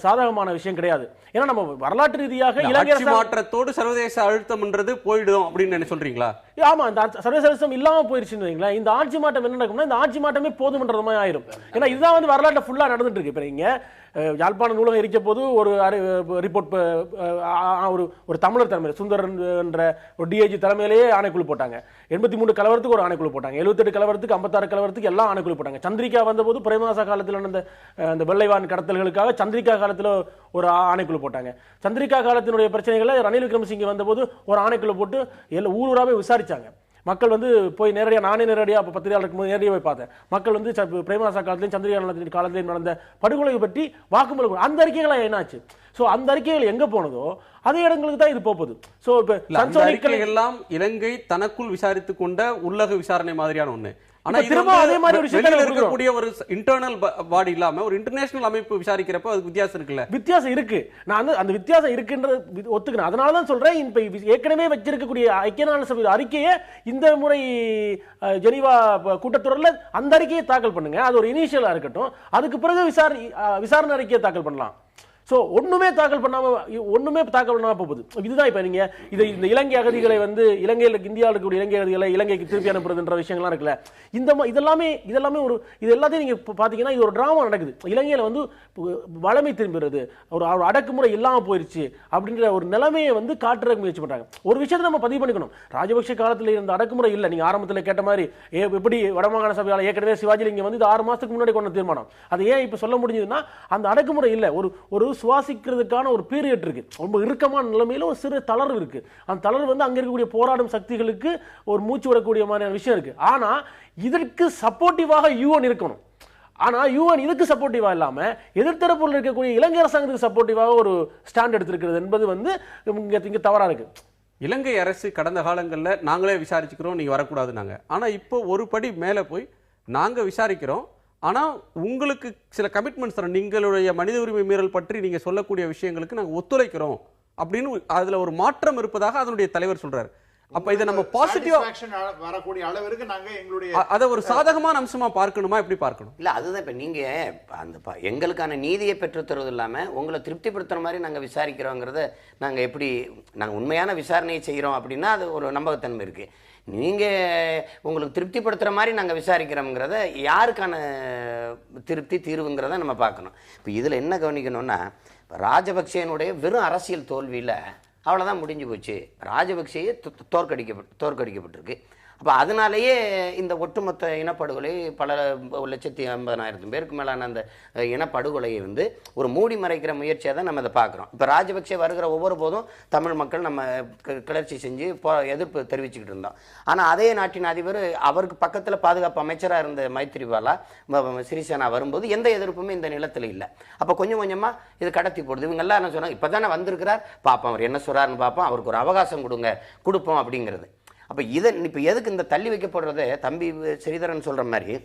சாதகமான விஷயம் கிடையாது. ஏன்னா நம்ம வரலாற்று ரீதியாக இலங்கை மாற்றத்தோடு சர்வதேச அழுத்தம்ன்றது போயிடும் அப்படின்னு சொல்றீங்களா? ஆமா, இந்த சர்வதேச அழுத்தம் இல்லாம போயிருச்சுன்னு வைங்களேன், இந்த ஆட்சி மாற்றம் என்ன நடக்கும்னா இந்த ஆட்சி மாற்றமே போதுமன்ற மாதிரி ஆயிரும். ஏன்னா இதுதான் வந்து வரலாற்று ஃபுல்லா நடந்துட்டு இருக்கு. இப்ப நீங்க யாழ்ப்பாண நூலகம் இருக்க போது ஒரு ரிப்போர்ட் ஒரு தமிழர் தலைமையில் சுந்தரன் என்ற ஒரு டிஐஜி தலைமையிலேயே ஆணைக்குழு போட்டாங்க. 83 கலவரத்துக்கு ஒரு ஆணைக்குழு போட்டாங்க, 78 கலவரத்துக்கு 56 கலவரத்துக்கு எல்லாம் ஆணைக்குழு போட்டாங்க. சந்திரிகா வந்தபோது பிரேமதாசா காலத்தில் நடந்த அந்த வெள்ளைவான் கடத்தல்களுக்காக சந்திரிகா காலத்தில் ஒரு ஆணைக்குழு போட்டாங்க. சந்திரிகா காலத்தினுடைய பிரச்சனைகளை ரணில் விக்ரமசிங்கே வந்தபோது ஒரு ஆணைக்குழு போட்டு ஊராவே விசாரிச்சாங்க. மக்கள் வந்து போய் நேரடியாக, நானே நேரடியாக அப்போ பத்திரிகையாளருக்கு போது நேரடியாக போய் பார்த்தேன். மக்கள் வந்து பிரேமதாசா காலத்திலையும் சந்திரிகா காலத்திலையும் நடந்த படுகொலை பற்றி வாக்குமூலம், அந்த அறிக்கைகளாக என்னாச்சு? ஸோ அந்த அறிக்கைகள் எங்க போனதோ அதே இடங்களுக்கு தான் இது போகுது. ஸோ இப்போ எல்லாம் இலங்கை தனக்குள் விசாரித்துக் கொண்ட உள்ளக விசாரணை மாதிரியான ஒண்ணு. ஆனா திரும்ப அதே மாதிரி ஒரு விஷயம் இருக்கக்கூடிய ஒரு இன்டர்னல் பாடி இல்லாம ஒரு இன்டர்நேஷனல் அமைப்பு விசாரிக்கிறப்ப அதுக்கு வித்தியாசம் இருக்குல்ல? வித்தியாசம் இருக்கு. நான் அந்த வித்தியாசம் இருக்குன்றது ஒத்துக்கிறேன். அதனால தான் சொல்றேன், இப்ப ஏற்கனவே வச்சிருக்கக்கூடிய ஐக்கிய நாடு சபை அறிக்கையை இந்த முறை ஜெனீவா கூட்டத்தொடர்ல அந்த அறிக்கையை தாக்கல் பண்ணுங்க. அது ஒரு இனிஷியலா இருக்கட்டும். அதுக்கு பிறகு விசாரணை அறிக்கையை தாக்கல் பண்ணலாம். சோ ஒண்ணுமே தாக்கல் பண்ணாம போகுது. இதுதான் இப்ப நீங்க இந்த இலங்கை அகதிகளை வந்து இலங்கையில இந்தியாவுக்கு கூடிய இலங்கை அகதிகளை இலங்கைக்கு திருப்பி அனுப்புறதுன்ற விஷயங்கள்லாம் இருக்குல்ல, இதெல்லாமே ஒரு இது எல்லாத்தையும் நீங்க பாத்தீங்கன்னா இது ஒரு டிராமா நடக்குது. இலங்கையில வந்து வளமை திரும்புறது, ஒரு அடக்குமுறை இல்லாம போயிருச்சு அப்படின்ற ஒரு நிலைமையை வந்து காட்டுறதுக்கு முயற்சி பண்றாங்க. ஒரு விஷயத்தை நம்ம பதிவு பண்ணிக்கணும், ராஜபக்ஷ காலத்துல இருந்த அடக்குமுறை இல்ல. நீங்க ஆரம்பத்தில் கேட்ட மாதிரி எப்படி வடமாகாண சபையால ஏற்கனவே சிவாஜிலிங்கம் வந்து இது 6 மாசத்துக்கு முன்னாடி கொண்ட தீர்மானம், அது ஏன் இப்ப சொல்ல முடிஞ்சதுன்னா அந்த அடக்குமுறை இல்ல, ஒரு சுவாசிக்கிறதுக்கான ஒரு பீரியட் இருக்கு. ரொம்ப இறுக்கமான நிலைமையில ஒரு சிறு தளர்வு இருக்கு. அந்த தளர்வு வந்து அங்க இருக்கக்கூடிய போராடும் சக்திகளுக்கு ஒரு மூச்சு விடக்கூடிய மாதிரியான விஷயம் இருக்கு. ஆனா இதற்கு சப்போர்ட்டிவாக யூஎன் இருக்கணும். ஆனா யூஎன் இதுக்கு சப்போர்ட்டிவா இல்லாம எதிர்த்தரப்புல இருக்கக்கூடிய இலங்கை அரசாங்கத்துக்கு சப்போர்ட்டிவாக ஒரு ஸ்டாண்ட் எடுத்திருக்கிறது என்பது வந்து இங்க தவறா இருக்கு. இலங்கை அரசு கடந்த காலங்களில் நாங்களே விசாரிச்சுக்கிறோம், நீங்க வரக்கூடாதுனாங்க. ஆனா இப்போ ஒரு படி மேல போய் நாங்க விசாரிக்கிறோம், ஆனா உங்களுக்கு சில கமிட்மெண்ட்ஸ் தரோம், நீங்களுடைய மனித உரிமை மீறல் பற்றி நீங்க சொல்லக்கூடிய விஷயங்களுக்கு நாங்க ஒத்துழைக்கிறோம் அப்படின்னு அதுல ஒரு மாற்றம் இருப்பதாக அதனுடைய தலைவர் சொல்றாரு. அப்ப இதை நம்ம பாசிட்டிவா வரக்கூடிய அளவிற்கு நாங்க எங்களுடைய அதை ஒரு சாதகமான அம்சமா பார்க்கணுமா, எப்படி பார்க்கணும்? இல்ல அதுதான் இப்ப நீங்க அந்த எங்களுக்கான நீதியை பெற்று தருவது இல்லாம உங்களை திருப்திப்படுத்துற மாதிரி நாங்க விசாரிக்கிறோங்கிறத நாங்க எப்படி நாங்க உண்மையான விசாரணையை செய்யறோம் அப்படின்னா அது ஒரு நம்பகத்தன்மை இருக்கு. நீங்க உங்களுக்கு திருப்திப்படுத்துற மாதிரி நாங்க விசாரிக்கிறோம்ங்கிறத யாருக்கான திருப்தி தீர்வுங்கிறத நம்ம பார்க்கணும். இப்போ இதுல என்ன கவனிக்கணும்னா, ராஜபக்சேனுடைய வெறும் அரசியல் தோல்வியில அவ்வளோதான் முடிஞ்சு போச்சு. ராஜபக்சேயே தோற்கடிக்கப்பட்டிருக்கு. அப்போ அதனாலேயே இந்த ஒட்டுமொத்த இனப்படுகொலை பல 1,80,000 பேருக்கு மேலான அந்த இனப்படுகொலையை வந்து ஒரு மூடி மறைக்கிற முயற்சியாக தான் நம்ம அதை பார்க்குறோம். இப்போ ராஜபக்சே வருகிற ஒவ்வொரு போதும் தமிழ் மக்கள் நம்ம கிளர்ச்சி செஞ்சு எதிர்ப்பு தெரிவிச்சுக்கிட்டு இருந்தோம். ஆனால் அதே நாட்டின் அதிபர் அவருக்கு பக்கத்தில் பாதுகாப்பு அமைச்சராக இருந்த மைத்ரிபாலா சிறிசேனா வரும்போது எந்த எதிர்ப்புமே இந்த நிலத்தில் இல்லை. அப்போ கொஞ்சம் கொஞ்சமாக இது கடத்தி போடுது. இவங்கெல்லாம் என்ன சொன்னாங்க, இப்போ தானே வந்திருக்கிறார், பார்ப்போம் அவர் என்ன சொல்கிறாருன்னு பார்ப்போம், அவருக்கு ஒரு அவகாசம் கொடுப்போம் அப்படிங்கிறது. அப்போ இதை இப்போ எதுக்கு இந்த தள்ளி வைக்கப்படுறத தம்பி ஸ்ரீதரன் சொல்கிற மாதிரி,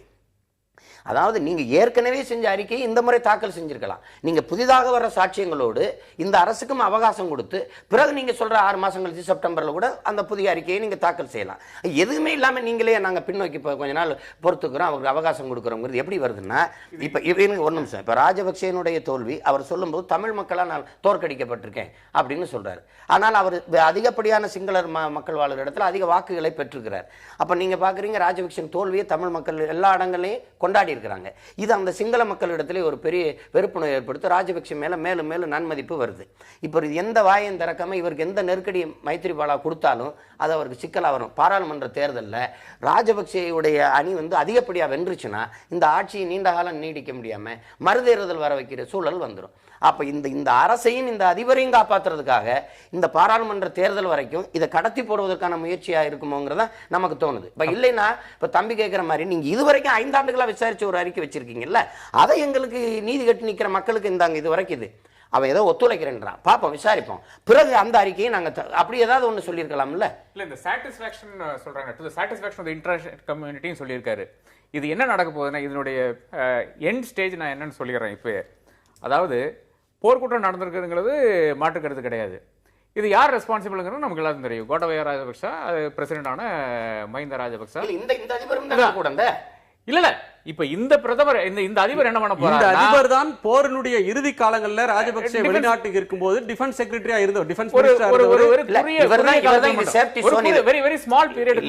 அதாவது நீங்கள் ஏற்கனவே செஞ்ச அறிக்கையை இந்த முறை தாக்கல் செஞ்சிருக்கலாம். நீங்கள் புதிதாக வர சாட்சியங்களோடு இந்த அரசுக்கும் அவகாசம் கொடுத்து பிறகு நீங்கள் சொல்கிற 6 மாதம் கழிச்சு செப்டம்பரில் கூட அந்த புதிய அறிக்கையை நீங்கள் தாக்கல் செய்யலாம். எதுவுமே இல்லாமல் நீங்களே நாங்கள் பின்னோக்கி இப்போ கொஞ்ச நாள் பொறுத்துக்கிறோம், அவருக்கு அவகாசம் கொடுக்குறோங்கிறது எப்படி வருதுன்னா, இப்போ எனக்கு ஒரு நிமிஷம், இப்போ ராஜபக்சேனுடைய தோல்வி அவர் சொல்லும்போது தமிழ் மக்களால் நான் தோற்கடிக்கப்பட்டிருக்கேன் அப்படின்னு சொல்கிறார். ஆனால் அவர் அதிகப்படியான சிங்களர் மக்கள் வாழ்கிற இடத்துல அதிக வாக்குகளை பெற்றிருக்கிறார். அப்போ நீங்கள் பார்க்குறீங்க ராஜபக்சேன் தோல்வியை தமிழ் மக்கள் எல்லா இடங்களையும் கொண்டாடி இருக்கிறாங்க. இது அந்த சிங்கள மக்களிடத்திலே ஒரு பெரிய வெறுப்புணை ஏற்படுத்தி ராஜபக்சே மேல மேலும் மேலும் நன்மதிப்பு வருது. இப்போ இது எந்த வாயும் திறக்காம இவருக்கு எந்த நெருக்கடி மைத்ரிபாலா கொடுத்தாலும் அது அவருக்கு சிக்கலா வரும். பாராளுமன்ற தேர்தலில் ராஜபக்சேயுடைய அணி வந்து அதிகப்படியாக வென்றுச்சுன்னா இந்த ஆட்சியை நீண்ட காலம் நீடிக்க முடியாம மறுதேறுதல் வர வைக்கிற சூழல் வந்துடும். அப்ப இந்த அரசையும் இந்த அதிபரையும் காப்பாற்றுறதுக்காக இந்த பாராளுமன்ற தேர்தல் வரைக்கும் இதை கடத்தி போடுவதற்கான முயற்சியா இருக்குமோங்கிறதா நமக்கு தோணுது. இப்ப இல்லைன்னா இப்ப தம்பி கேட்கிற மாதிரி நீங்க இதுவரைக்கும் 5 ஆண்டுகளா விசாரிச்சு ஒரு அறிக்கை வச்சிருக்கீங்கல்ல, அதை எங்களுக்கு நீதி கட்டி நிற்கிற மக்களுக்கு இந்தாங்க இது வரைக்கும் இது அவன் ஏதோ ஒத்துழைக்கிறேன்றான், பார்ப்போம், விசாரிப்போம், பிறகு அந்த அறிக்கையை நாங்கள் அப்படி ஏதாவது ஒன்று சொல்லியிருக்கலாம்ல. இல்லை, இந்த சாட்டிஸ்ஃபேக்ஷன் சொல்கிறாங்க, to the satisfaction of the international கம்யூனிட்டின்னு சொல்லியிருக்காரு. இது என்ன நடக்க போகுதுன்னா, இதனுடைய எண்ட் ஸ்டேஜ் நான் என்னன்னு சொல்லிடுறேன் இப்போ. அதாவது போர்க்குற்றம் நடந்திருக்குதுங்கிறது மாற்றுக்கிறது கிடையாது. இது யார் ரெஸ்பான்சிபிள்ங்கிறது நமக்கு எல்லாரும் தெரியும். கோட்டபய ராஜபக்சா பிரசிடண்டான மஹிந்த ராஜபக்சா. இந்த அதிபரும் கூட இல்ல இப்ப இந்த பிரதமர் இந்த அதிபர் என்ன பண்ண போறாரு? இந்த அதிபர் தான் போரினுடைய இறுதி காலங்கள்ல ராஜபக்சே வெளிநாட்டுக்கு இருக்கும்போது டிஃபென்ஸ் செக்ரட்டரியா இருந்தவர், டிஃபென்ஸ் மினிஸ்டரா இருந்தவர். Very very small period,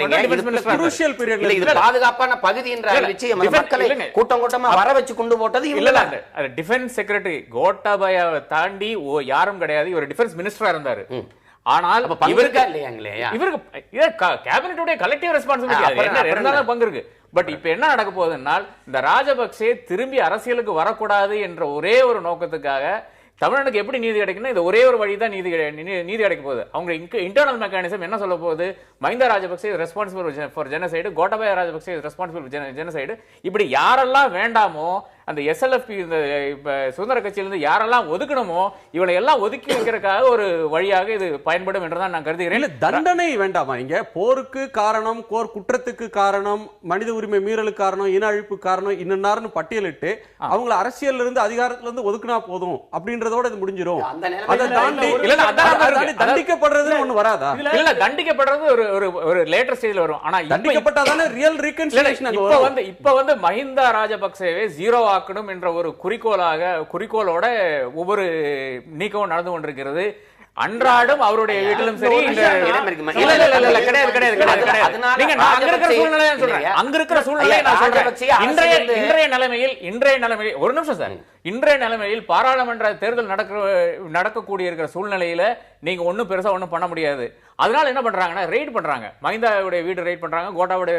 crucial பீரியட்ல இது பாதுகாப்பான பகுதி என்ற அறிவிச்சு மக்களை கூட்டம் கூட்டமா வர வச்சு கொண்டு போட்டது இல்ல. அது டிஃபென்ஸ் செக்ரட்டரி கோட்டாபயாவை தாண்டி யாரும் கிடையாது. இவர் டிஃபென்ஸ் மினிஸ்டரா இருந்தாரு. ஆனால் இவருக்கு கேபினெட்டுடைய கலெக்டிவ் ரெஸ்பான்சிபிலிட்டி இருந்தாலும் பங்கு இருக்கு. பட் இப்ப என்ன நடக்க போகுதுன்னா, இந்த ராஜபக்சே திரும்பி அரசியலுக்கு வரக்கூடாது என்ற ஒரே ஒரு நோக்கத்துக்காக தமிழ்நாட்டுக்கு எப்படி நீதி கிடைக்குன்னா, இந்த ஒரே ஒரு வழி தான் நீதி கிடைக்க போகுது. அவங்க இன்டர்னல் மெக்கானிசம் என்ன சொல்ல போகுது? Mahinda Rajapaksa is responsible for genocide, Gotabaya Rajapaksa is responsible genocide. இப்படி யாரெல்லாம் வேண்டாமோ, அந்த SLFP இந்த சுதந்திர கட்சியிலிருந்து யாரெல்லாம் ஒதுக்கணுமோ இவளை எல்லாம் ஒதுக்கி வைக்கிறதுக்காக ஒரு வழியாக இது பயன்படும் என்றுதான் நான் கருதுகிறேன். தண்டனை வேண்டாமா? இங்க போருக்கு காரணம், போர் குற்றத்துக்கு காரணம், மனித உரிமை மீறலுக்கு காரணம், இன அழிப்பு காரணம், இன்னொன்னு பட்டியலிட்டு அவங்களை அரசியல் இருந்து அதிகாரத்துல இருந்து ஒதுக்குனா போதும் அப்படின்றதோட இது முடிஞ்சிடும். அதை தாண்டி தண்டிக்கப்படுறது ஒண்ணு வராதா? இல்ல, தண்டிக்கப்படுறது ஒரு லேட்டர் ஸ்டேஜ்ல வரும். ஆனா தண்டிக்கப்பட்டாதானே ரியல் ரீகன்சிலியேஷன். இப்ப வந்து மஹிந்த ராஜபக்சேவை ஜீரோ ஆக்கணும் என்ற ஒரு குறிக்கோளோட ஒவ்வொரு நீக்கமும் நடந்து கொண்டிருக்கிறது. அன்றாடம் அவருடைய வீட்டிலும் சரி, இன்றைய நிலைமையில் பாராளுமன்ற தேர்தல் நடக்கக்கூடிய இருக்கிற சூழ்நிலையில நீங்க ஒண்ணும் பெருசா ஒண்ணும் பண்ண முடியாது. அதனால என்ன பண்றாங்கன்னா, ரெய்ட் பண்றாங்க. மஹிந்தாவுடைய வீடு ரெய்ட் பண்றாங்க, கோட்டாவுடைய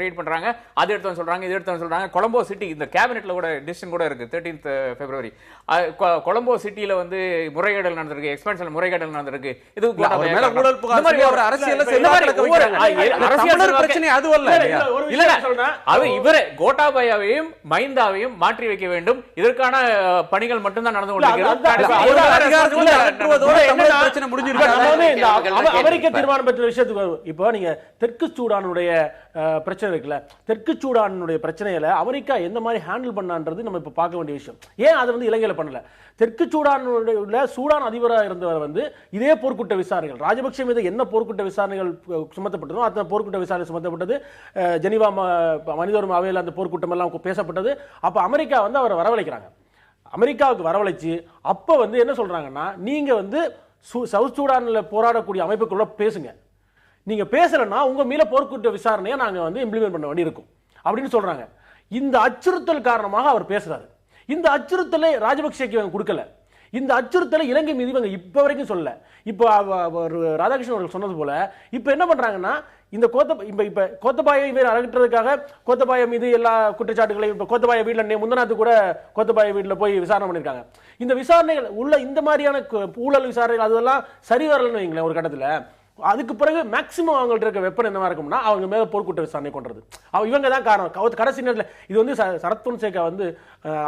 ரெய்ட் பண்றாங்க, அது எடுத்து சொல்றாங்க, இது எடுத்து சொல்றாங்க. கொலம்போ சிட்டி இந்த கேபினெட்ல கூட டிசிஷன் கூட இருக்கு. 13th February கொலம்போ சிட்டில வந்து முறைகேடல் நடந்திருக்கு, எக்ஸ்பென்ஷன் முறைகேடல் நடந்திருக்கு. இது அது இவரே கோட்டாபயாவையும் மஹிந்தாவையும் மாற்றி வைக்க வேண்டும். இதற்கான பணிகள் மட்டும்தான் நடந்து கொண்டிருக்கிறது. அமெரிக்க தீர்மானம் பெற்ற விஷயத்துக்கு இப்போ நீங்க தெற்கு சூடானுடைய பிரச்சனை இருக்குல்ல, தெற்கு சூடானுடைய பிரச்சனையில அமெரிக்கா எந்த மாதிரி ஹேண்டில் பண்ணான்றது நம்ம இப்ப பார்க்க வேண்டிய விஷயம். ஏன் அதை வந்து இலங்கையில பண்ணல? தெற்கு சூடானுடைய சூடான் அதிபராக இருந்தவர் வந்து இதே போர்க்குற்ற விசாரணைகள், ராஜபக்சே மீது என்ன போர்க்குற்ற விசாரணைகள் சுமத்தப்பட்டதோ அத்தனை போர்க்குற்ற விசாரணை சுமத்தப்பட்டது. ஜெனீவா மனித உரிமை அவையில் அந்த போர்க்குற்றம் எல்லாம் பேசப்பட்டது. அப்ப அமெரிக்கா வந்து அவரை வரவழைக்கிறாங்க. அமெரிக்காவுக்கு வரவழைச்சு அப்ப வந்து என்ன சொல்றாங்கன்னா, நீங்க வந்து சவுத் சூடானில் போராடக்கூடிய அமைப்புக்குள்ள பேசுங்க, நீங்க பேசலன்னா உங்க மேல போர்க்குற்ற விசாரணையை நாங்க வந்து இம்ப்ளிமெண்ட் பண்ண வேண்டி இருக்கும் அப்படின்னு சொல்றாங்க. இந்த அச்சுறுத்தல் காரணமாக அவர் பேசுறாரு. இந்த அச்சுறுத்தலை ராஜபக்சேக்கு இவங்க கொடுக்கல. இந்த அச்சுறுத்தலை இலங்கை மீது இவங்க இப்ப வரைக்கும் சொல்லல. இப்போ ராதாகிருஷ்ணன் அவர்கள் சொன்னது போல இப்ப என்ன பண்றாங்கன்னா, இந்த கோத்தபாயை அகற்றுறதுக்காக கோத்தபாய மீது எல்லா குற்றச்சாட்டுகளையும் இப்ப கோத்தபாய வீட்டில் முந்தநாத்து கூட கோத்தபாய வீட்டில் போய் விசாரணை பண்ணிருக்காங்க. இந்த விசாரணைகள் உள்ள இந்த மாதிரியான ஊழல் விசாரணைகள் அதெல்லாம் சரி வரலன்னு வைங்களேன் ஒரு கட்டத்தில். அதுக்கு பிறகு மேக்சிமம் அவங்கள்ட்ட இருக்க வெப்பன் என்னவா இருக்கும்னா அவங்க மேல போர்க்குற்ற விசாரணை கொண்டது. இவங்க தான் காரணம். கடைசி நேரத்தில் இது வந்து சரத் பொன்சேகா வந்து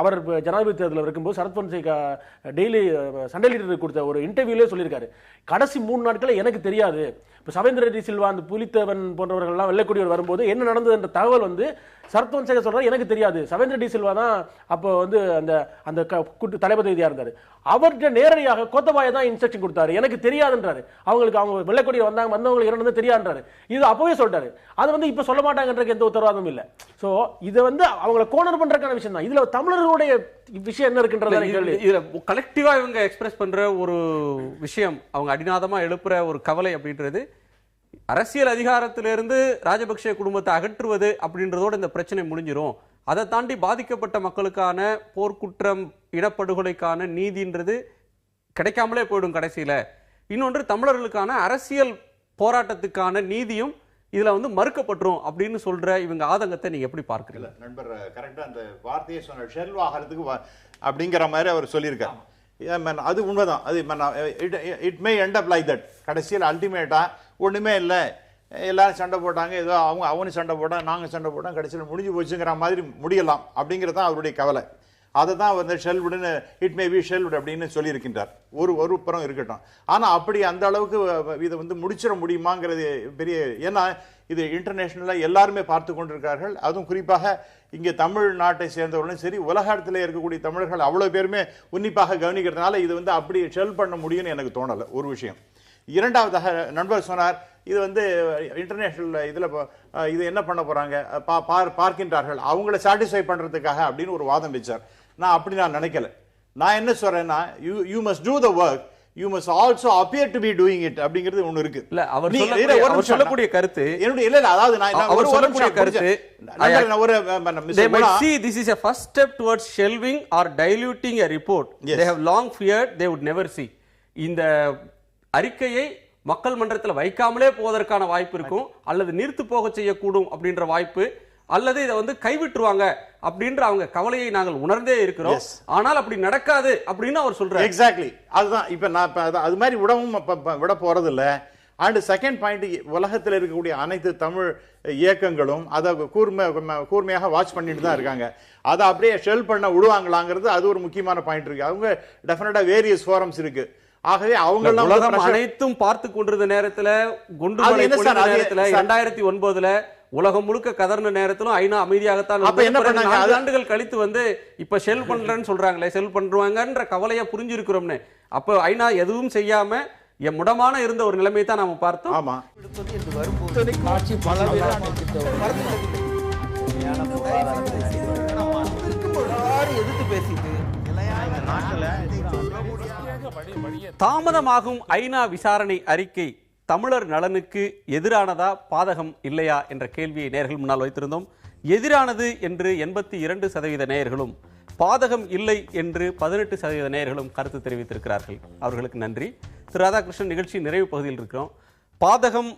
அவர் ஜனாதிபதி தேர்தலில் இருக்கும்போது சரத் பொன்சேகா டெய்லி சண்டே லீடருக்கு கொடுத்த ஒரு இன்டர்வியூலே சொல்லியிருக்காரு, கடைசி 3 நாட்கள் எனக்கு தெரியாது. இப்போ சவேந்திர டி சில்வா, அந்த புலித்தேவன் போன்றவர்கள்லாம் வெள்ளைக்குடியவர் வரும்போது என்ன நடந்தது என்ற தகவல் வந்து சரத் பொன்சேகா சொல்றாரு, எனக்கு தெரியாது. சவேந்திர டி சில்வா தான் அப்போ வந்து அந்த தளபதியா இருந்தாரு. அவர்கிட்ட நேரடியாக கோத்தபாய தான் இன்ஸ்ட்ரக்ஷன் கொடுத்தாரு, எனக்கு தெரியாதுன்றாரு. அவங்க வெள்ளைக்குடியர் வந்தவங்களுக்கு என்ன தெரியாதுன்றாரு. இது அப்பவே சொல்றாரு. அது வந்து இப்ப சொல்ல மாட்டாங்கன்றதுக்கு எந்த உத்தரவாதமும் இல்லை. சோ இது வந்து அவங்களை கோனர் பண்றதுக்கான விஷயம் தான். இதுல தமிழர்களுடைய விஷயம் என்ன இருக்குன்றது இதுல கலெக்டிவா இவங்க எக்ஸ்பிரஸ் பண்ற ஒரு விஷயம், அவங்க அடிநாதமா எழுப்புற ஒரு கவலை அப்படின்றது அரசியல் அதிகாரத்திலிருந்து ராஜபக்சே குடும்பத்தை அகற்றுவது அப்படின்றதோட இந்த பிரச்சனை முடிஞ்சிரும். அதை தாண்டி பாதிக்கப்பட்ட மக்களுக்கான போர்க்குற்றம், இனப்படுகொலைக்கான நீதின்றது கிடைக்காமலே போயிடும் கடைசியில. இன்னொன்று, தமிழர்களுக்கான அரசியல் போராட்டத்துக்கான நீதியும் இதுல வந்து மறுக்கப்பட்டுரும் அப்படின்னு சொல்ற இவங்க ஆதங்கத்தை நீங்க எப்படி பார்க்கறீங்க? நண்பர் கரெக்டா அந்த வார்த்தையை சொன்ன ஷெல்வாகிறதுக்கு அப்படிங்கிற மாதிரி அவர் சொல்லியிருக்காரு. அது உண்மைதான். அது it may end up like that. கடைசியில் அல்டிமேட்டா ஒண்ணுமே இல்லை, எல்லாரும் சண்டை போட்டாங்க, ஏதோ அவனு சண்டை போட்டான், நாங்க சண்டை போட்டோம், கடைசியில் முடிஞ்சு போச்சுங்கிற மாதிரி முடியலாம் அப்படிங்கிறது தான் அவருடைய கவலை. அதை தான் வந்து ஷெல்வுடுன்னு இட் மே பி ஷெல்வுட் அப்படின்னு சொல்லியிருக்கின்றார். ஒரு புறம் இருக்கட்டும். ஆனால் அப்படி அந்த அளவுக்கு இதை வந்து முடிச்சிட முடியுமாங்கிறது பெரிய, ஏன்னா இது இன்டர்நேஷனலாக எல்லாருமே பார்த்து கொண்டிருக்கார்கள். அதுவும் குறிப்பாக இங்கே தமிழ்நாட்டை சேர்ந்தவர்களும் சரி, உலகத்தில் இருக்கக்கூடிய தமிழர்கள் அவ்வளோ பேருமே உன்னிப்பாக கவனிக்கிறதுனால இது வந்து அப்படி ஷெல் பண்ண முடியும்னு எனக்கு தோணலை. ஒரு விஷயம். இரண்டாவதாக நண்பர் சொன்னார், இது வந்து இன்டர்நேஷனல் இதில் இது என்ன பண்ண போகிறாங்க, பார்க்கின்றார்கள் அவங்கள சாட்டிஸ்ஃபை பண்ணுறதுக்காக அப்படின்னு ஒரு வாதம் வச்சார். நான் நினைக்கல. நான் என்ன சொல்றேன்னா, you must do the work, you must also appear to be doing it அப்படிங்கிறது ஒன்று இருக்கு. இல்ல அவர் சொல்லக்கூடிய கருத்து என்னுடைய இல்ல அதாவது அவர் சொல்லக்கூடிய கருத்து ஒரு they might see this is a first step towards shelving or diluting a report. Yes. They have long feared they would never see. இந்த அறிக்கையை மக்கள் மன்றத்தில் வைக்காமலே போவதற்கான வாய்ப்பு இருக்கும், அல்லது நிறுத்து போக செய்யக்கூடும் அப்படின்ற வாய்ப்பு, அல்லது இதை வந்து கைவிட்டுருவாங்க அப்படின்ற அவங்க கவலையை நாங்கள் உணர்ந்தே இருக்கிறோம். ஆனால் அப்படி நடக்காது அப்படின்னு அவர் சொல்றாரு. எக்ஸாக்ட்லி அதுதான். இப்ப நான் அது மாதிரி விட போறது இல்ல. அண்ட் செகண்ட் பாயிண்ட், உலகத்தில் இருக்கக்கூடிய அனைத்து தமிழ் இயக்கங்களும் அதை கூர்மையாக வாட்ச் பண்ணிட்டு தான் இருக்காங்க. அதை அப்படியே ஷெல் பண்ண விடுவாங்களாங்கிறது அது ஒரு முக்கியமான பாயிண்ட் இருக்கு. அவங்க டெஃபினட்டா வேரியஸ் ஃபோரம்ஸ் இருக்கு. ஆகவே அவங்க உலகம் அனைத்தும் பார்த்து கொண்டிருந்த நேரத்துல, குண்டுமலை பொழிந்த நேரத்துல, 2009 உலகம் முழுக்க கதர்ன நேரத்திலும் ஐநா அமைதியாகத்தான். அப்ப என்ன பண்ணாங்க? 4 ஆண்டுகள் கழித்து வந்து இப்ப ஷெல் பண்றேன்னு சொல்றாங்களே, ஷெல் பண்றாங்கன்ற கவலையை புரிஞ்சிருக்கிறோம்னு. அப்ப ஐநா எதுவும் செய்யாம முடமான இருந்த ஒரு நிலைமை தான் நாம பார்த்தோம். ஆமா, தாமதமாகும் ஐநா விசாரணை அறிக்கை தமிழர் நலனுக்கு எதிரானதா, பாதகம் இல்லையா என்ற கேள்வியை நேயர்கள் முன்னால் வைத்திருந்தோம். எதிரானது என்று 82% நேயர்களும், பாதகம் இல்லை என்று 18% நேயர்களும் கருத்து தெரிவித்திருக்கிறார்கள். அவர்களுக்கு நன்றி. திரு ராதாகிருஷ்ணன், நிகழ்ச்சி நிறைவு பகுதியில் இருக்கிறோம். பாதகம்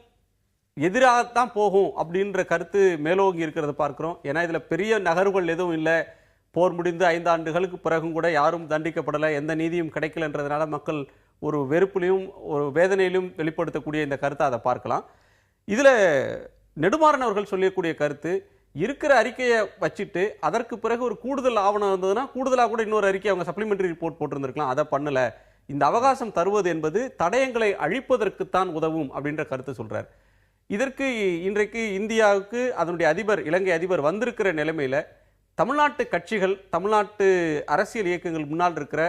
எதிராகத்தான் போகும் அப்படின்ற கருத்து மேலோங்கி இருக்கிறத பார்க்கிறோம். ஏன்னா இதுல பெரிய நகர்வுகள் எதுவும் இல்லை. போர் முடிந்து 5 ஆண்டுகளுக்கு பிறகும் கூட யாரும் தண்டிக்கப்படலை, எந்த நீதியும் கிடைக்கலன்றதுனால மக்கள் ஒரு வெறுப்பிலையும் ஒரு வேதனையிலும் வெளிப்படுத்தக்கூடிய இந்த கருத்தை அதை பார்க்கலாம். இதுல நெடுமாறன் அவர்கள் சொல்லக்கூடிய கருத்து, இருக்கிற அறிக்கையை வச்சுட்டு அதற்கு பிறகு ஒரு கூடுதல் ஆவணம் இருந்ததுன்னா கூடுதலாக கூட இன்னொரு அறிக்கை அவங்க சப்ளிமெண்டரி ரிப்போர்ட் போட்டிருந்திருக்கலாம். அதை பண்ணல. இந்த அவகாசம் தருவது என்பது தடயங்களை அழிப்பதற்குத்தான் உதவும் அப்படின்ற கருத்து சொல்றார். இதற்கு இன்றைக்கு இந்தியாவுக்கு அதனுடைய அதிபர், இலங்கை அதிபர் வந்திருக்கிற நிலைமையில தமிழ்நாட்டு கட்சிகள், தமிழ்நாட்டு அரசியல் இயக்கங்கள் முன்னால் இருக்கிற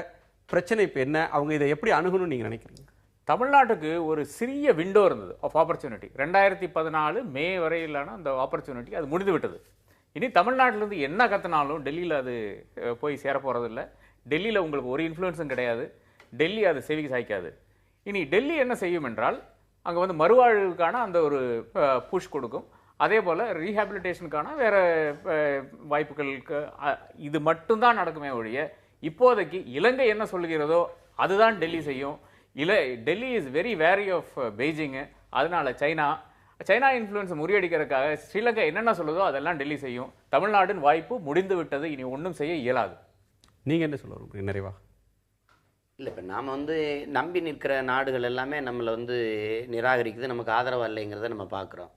பிரச்சனை இப்போ என்ன, அவங்க இதை எப்படி அணுகணும்னு நீங்க நினைக்கிறீங்க? தமிழ்நாட்டுக்கு ஒரு சிறிய விண்டோ இருந்தது ஆஃப் ஆப்பர்ச்சுனிட்டி. 2014 மே வரையிலான அந்த ஆப்பர்ச்சுனிட்டி அது முடிந்து விட்டது. இனி தமிழ்நாட்டிலேருந்து என்ன கத்தினாலும் டெல்லியில் அது போய் சேர போகிறதில்ல. டெல்லியில் உங்களுக்கு ஒரு இன்ஃப்ளூயன்ஸும் கிடையாது. டெல்லி அது செவிக்கு சாய்க்காது. இனி டெல்லி என்ன செய்யும் என்றால், அங்கே வந்து மறுவாழ்வுக்கான அந்த ஒரு புஷ் கொடுக்கும். அதே போல் ரீஹாபிலிட்டேஷனுக்கான வேறு வாய்ப்புகளுக்கு இது மட்டும்தான் நடக்குமே ஒழிய, இப்போதைக்கு இலங்கை என்ன சொல்லுகிறதோ அதுதான் டெல்லி செய்யும். Delhi is very wary of Beijing. அதனால சைனா இன்ஃப்ளூயன்ஸை முறியடிக்கிறதுக்காக ஸ்ரீலங்கா என்னென்ன சொல்லுதோ அதெல்லாம் டெல்லி செய்யும். தமிழ்நாட்டின் வாய்ப்பு முடிந்து விட்டது, இனி ஒன்றும் செய்ய இயலாது. நீங்கள் என்ன சொல்ல விரும்புறீங்க நிறைவாக? இல்லை, இப்போ நாம் வந்து நம்பி நிற்கிற நாடுகள் எல்லாமே நம்மளை வந்து நிராகரிக்குது, நமக்கு ஆதரவாக இல்லைங்கிறத நம்ம பார்க்குறோம்.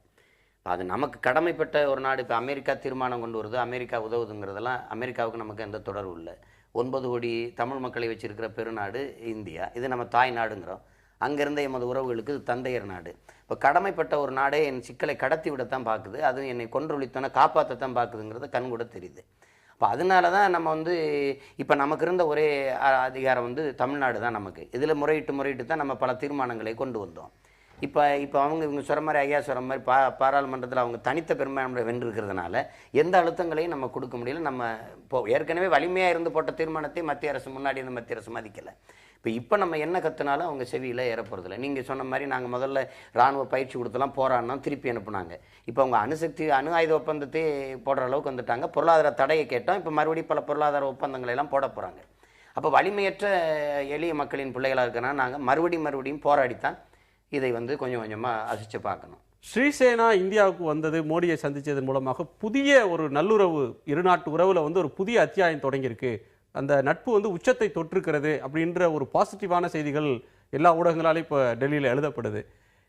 அது நமக்கு கடமைப்பட்ட ஒரு நாடு. இப்போ அமெரிக்கா தீர்மானம் கொண்டு வருது, அமெரிக்கா உதவுதுங்கிறதெல்லாம் அமெரிக்காவுக்கு நமக்கு எந்த தொடர்பு இல்லை. 9 கோடி தமிழ் மக்களை வச்சிருக்கிற பெருநாடு இந்தியா, இது நம்ம தாய் நாடுங்கிறோம். அங்கேருந்த எமது உறவுகளுக்கு இது தந்தையர் நாடு. இப்போ கடமைப்பட்ட ஒரு நாடே என் சிக்கலை கடத்தி விடத்தான் பார்க்குது, அதுவும் என்னை கொன்றொழித்தோன்னா காப்பாற்றத்தான் பார்க்குதுங்கிறது கண்கூட தெரியுது. அப்போ அதனால தான் நம்ம வந்து இப்போ நமக்கு இருந்த ஒரே அதிகாரம் வந்து தமிழ்நாடு தான் நமக்கு. இதில் முறையிட்டு தான் நம்ம பல தீர்மானங்களை கொண்டு வந்தோம். இப்போ இவங்க சொல்கிற மாதிரி, ஐயா சொல்கிற மாதிரி பாராளுமன்றத்தில் அவங்க தனித்த பெரும்பான்மை வென்றிருக்கிறதுனால எந்த அழுத்தங்களையும் நம்ம கொடுக்க முடியல. நம்ம இப்போ ஏற்கனவே வலிமையாக இருந்து போட்ட தீர்மானத்தை மத்திய அரசு முன்னாடி இருந்த மத்திய அரசு மதிக்கலை. இப்போ நம்ம என்ன கற்றுனாலும் அவங்க செவியில் ஏற போகிறதில்ல. நீங்கள் சொன்ன மாதிரி நாங்கள் முதல்ல இராணுவ பயிற்சி கொடுத்தலாம், போராடினோம், திருப்பி அனுப்புனாங்க. இப்போ அவங்க அணு ஆயுத ஒப்பந்தத்தை போடுற அளவுக்கு வந்துட்டாங்க. பொருளாதார தடையை கேட்டோம், இப்போ மறுபடியும் பல பொருளாதார ஒப்பந்தங்களை எல்லாம் போட போகிறாங்க. அப்போ வலிமையற்ற எளிய மக்களின் பிள்ளைகளாக இருக்கிறனால நாங்கள் மறுபடியும் போராடித்தான் இதை வந்து கொஞ்சம் கொஞ்சமாக அசிச்சு பார்க்கணும். ஸ்ரீசேனா இந்தியாவுக்கு வந்தது, மோடியை சந்தித்ததன் மூலமாக புதிய ஒரு நல்லுறவு, இருநாட்டு உறவில் வந்து ஒரு புதிய அத்தியாயம் தொடங்கியிருக்கு. அந்த நட்பு வந்து உச்சத்தை தொற்றிருக்கிறது அப்படின்ற ஒரு பாசிட்டிவான செய்திகள் எல்லா ஊடகங்களாலும் இப்போ டெல்லியில் எழுதப்படுது.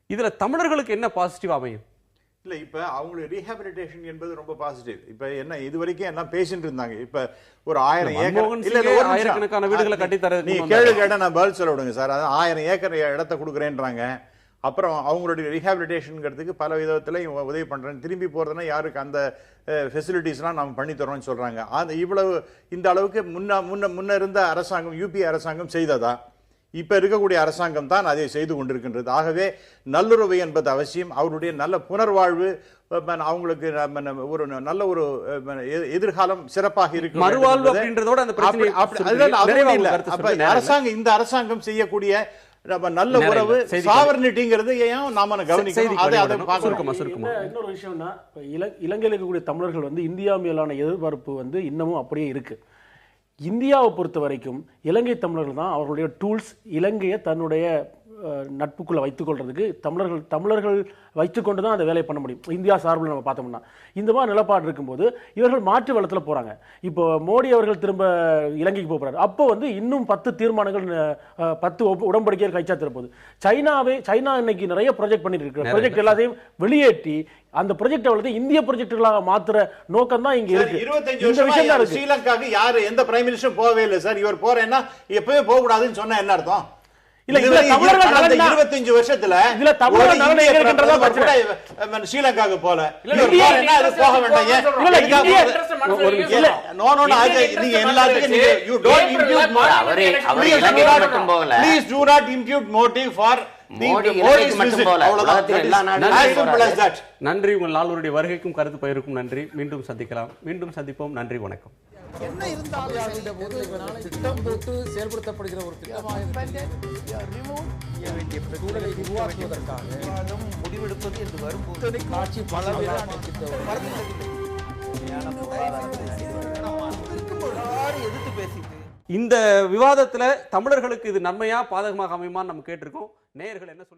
இதில் தமிழர்களுக்கு என்ன பாசிட்டிவ் அமையும்? இல்ல இப்ப அவங்களுக்கு ரீஹாபிலிட்டேஷன் என்பது ரொம்ப பாசிட்டிவ். இப்ப என்ன இது வரைக்கும் எல்லாம் பேசிட்டு இருந்தாங்க. இப்ப ஒரு 1000 ஏக்கர் மன்மோகன் சிங்கே ஆயிரக்கணக்கான வீடுகளை கட்டித்தர நீ கேள்வி கேட்டா நான் பதில் சொல்ல விடுங்க சார். அது 1000 ஏக்கர் இடத்த கொடுக்குறேன்றாங்க. அப்புறம் அவங்களுடைய ரீஹாபிலிட்டேஷனுங்கிறதுக்கு பல விதத்துல உதவி பண்றேன். திரும்பி போறதுன்னா யாருக்கு அந்த ஃபெசிலிட்டிஸ்லாம் நம்ம பண்ணி தரோம்னு சொல்றாங்க. அந்த இவ்வளவு இந்த அளவுக்கு முன்ன இருந்த அரசாங்கம் யூபி அரசாங்கம் செய்ததா? இப்ப இருக்கக்கூடிய அரசாங்கம் தான் அதை செய்து கொண்டிருக்கின்றது. ஆகவே நல்லுறவு என்பது அவசியம். அவருடைய நல்ல புனர்வாழ்வு, அவங்களுக்கு ஒரு நல்ல ஒரு எதிர்காலம் சிறப்பாக இருக்கு. மறுவாழ்வு அப்படின்றதோட அந்த அரசாங்கம் இந்த அரசாங்கம் செய்யக்கூடிய நல்ல உறவு சாவர்னிட்டிங்கிறது ஏன் நாம கவனிக்கணும். இன்னொரு விஷயம்னா இலங்கையில் இருக்கக்கூடிய தமிழர்கள் வந்து இந்தியா மேலான எதிர்பார்ப்பு வந்து இன்னமும் அப்படியே இருக்கு. இந்தியாவை பொறுத்த வரைக்கும் இலங்கை தமிழர்கள் தான் அவர்களுடைய டூல்ஸ். இலங்கையை தன்னுடைய நட்புக்குள்ள வைத்துக் கொள்றதுக்கு தமிழர்கள் வைத்துக்கொண்டு தான் அந்த வேலையை பண்ண முடியும். இந்தியா சார்பில் நம்ம பார்த்தோம்னா இந்த மாதிரி நிலப்பாடு இருக்கும்போது இவர்கள் மாற்று வளத்தில் போறாங்க. இப்போ மோடி அவர்கள் திரும்ப இலங்கைக்கு போறாரு. அப்போ வந்து இன்னும் 10 தீர்மானங்கள் 10 உடன்படிக்கைகள் கைச்சாத்திர போகுது. சைனா இன்னைக்கு நிறைய ப்ராஜெக்ட் பண்ணிட்டு இருக்கு. ப்ராஜெக்ட் எல்லாத்தையும் வெளியேற்றி அந்த ப்ராஜெக்ட் வந்து இந்திய ப்ராஜெக்டுகளாக மாத்துற நோக்கம் தான் இங்க இருக்கு. 25 வருஷமா ஸ்ரீலங்காக்கு யாரு எந்த பிரைம் மினிஸ்டர் போகவே இல்லை சார். இவர் போறேன்னா எப்பவே போக கூடாதுன்னு சொன்னா என்ன அர்த்தம்? இல்ல இதுல தமிழர்கள் 25 வருஷத்துல இதுல தமிழர்கள் நலன் என்கிறதுன்றத பிரச்சனை. ஸ்ரீலங்காக்கு போல என்ன அது போக வேண்டாம். நீங்க எல்லாத்துக்கும் you don't impute please do not impute motive for நன்றி. உங்கள் நால்வருடைய வருகைக்கும் கருத்து பயிருக்கும் நன்றி. மீண்டும் சந்திக்கலாம். மீண்டும் சந்திப்போம். நன்றி, வணக்கம். என்ன இருந்தாலும் திட்டம் போட்டு செயல்படுத்தப்படுகிற ஒரு சூழலை உருவாக்குவதற்காக முடிவெடுப்பது என்று வரும்போது காட்சி எதிர்த்து பேசிட்டு இந்த விவாதத்துல தமிழர்களுக்கு இது நன்மையா பாதகமாக அமையுமான்னு நம்ம கேட்டிருக்கோம். நேயர்கள் என்ன சொல்லி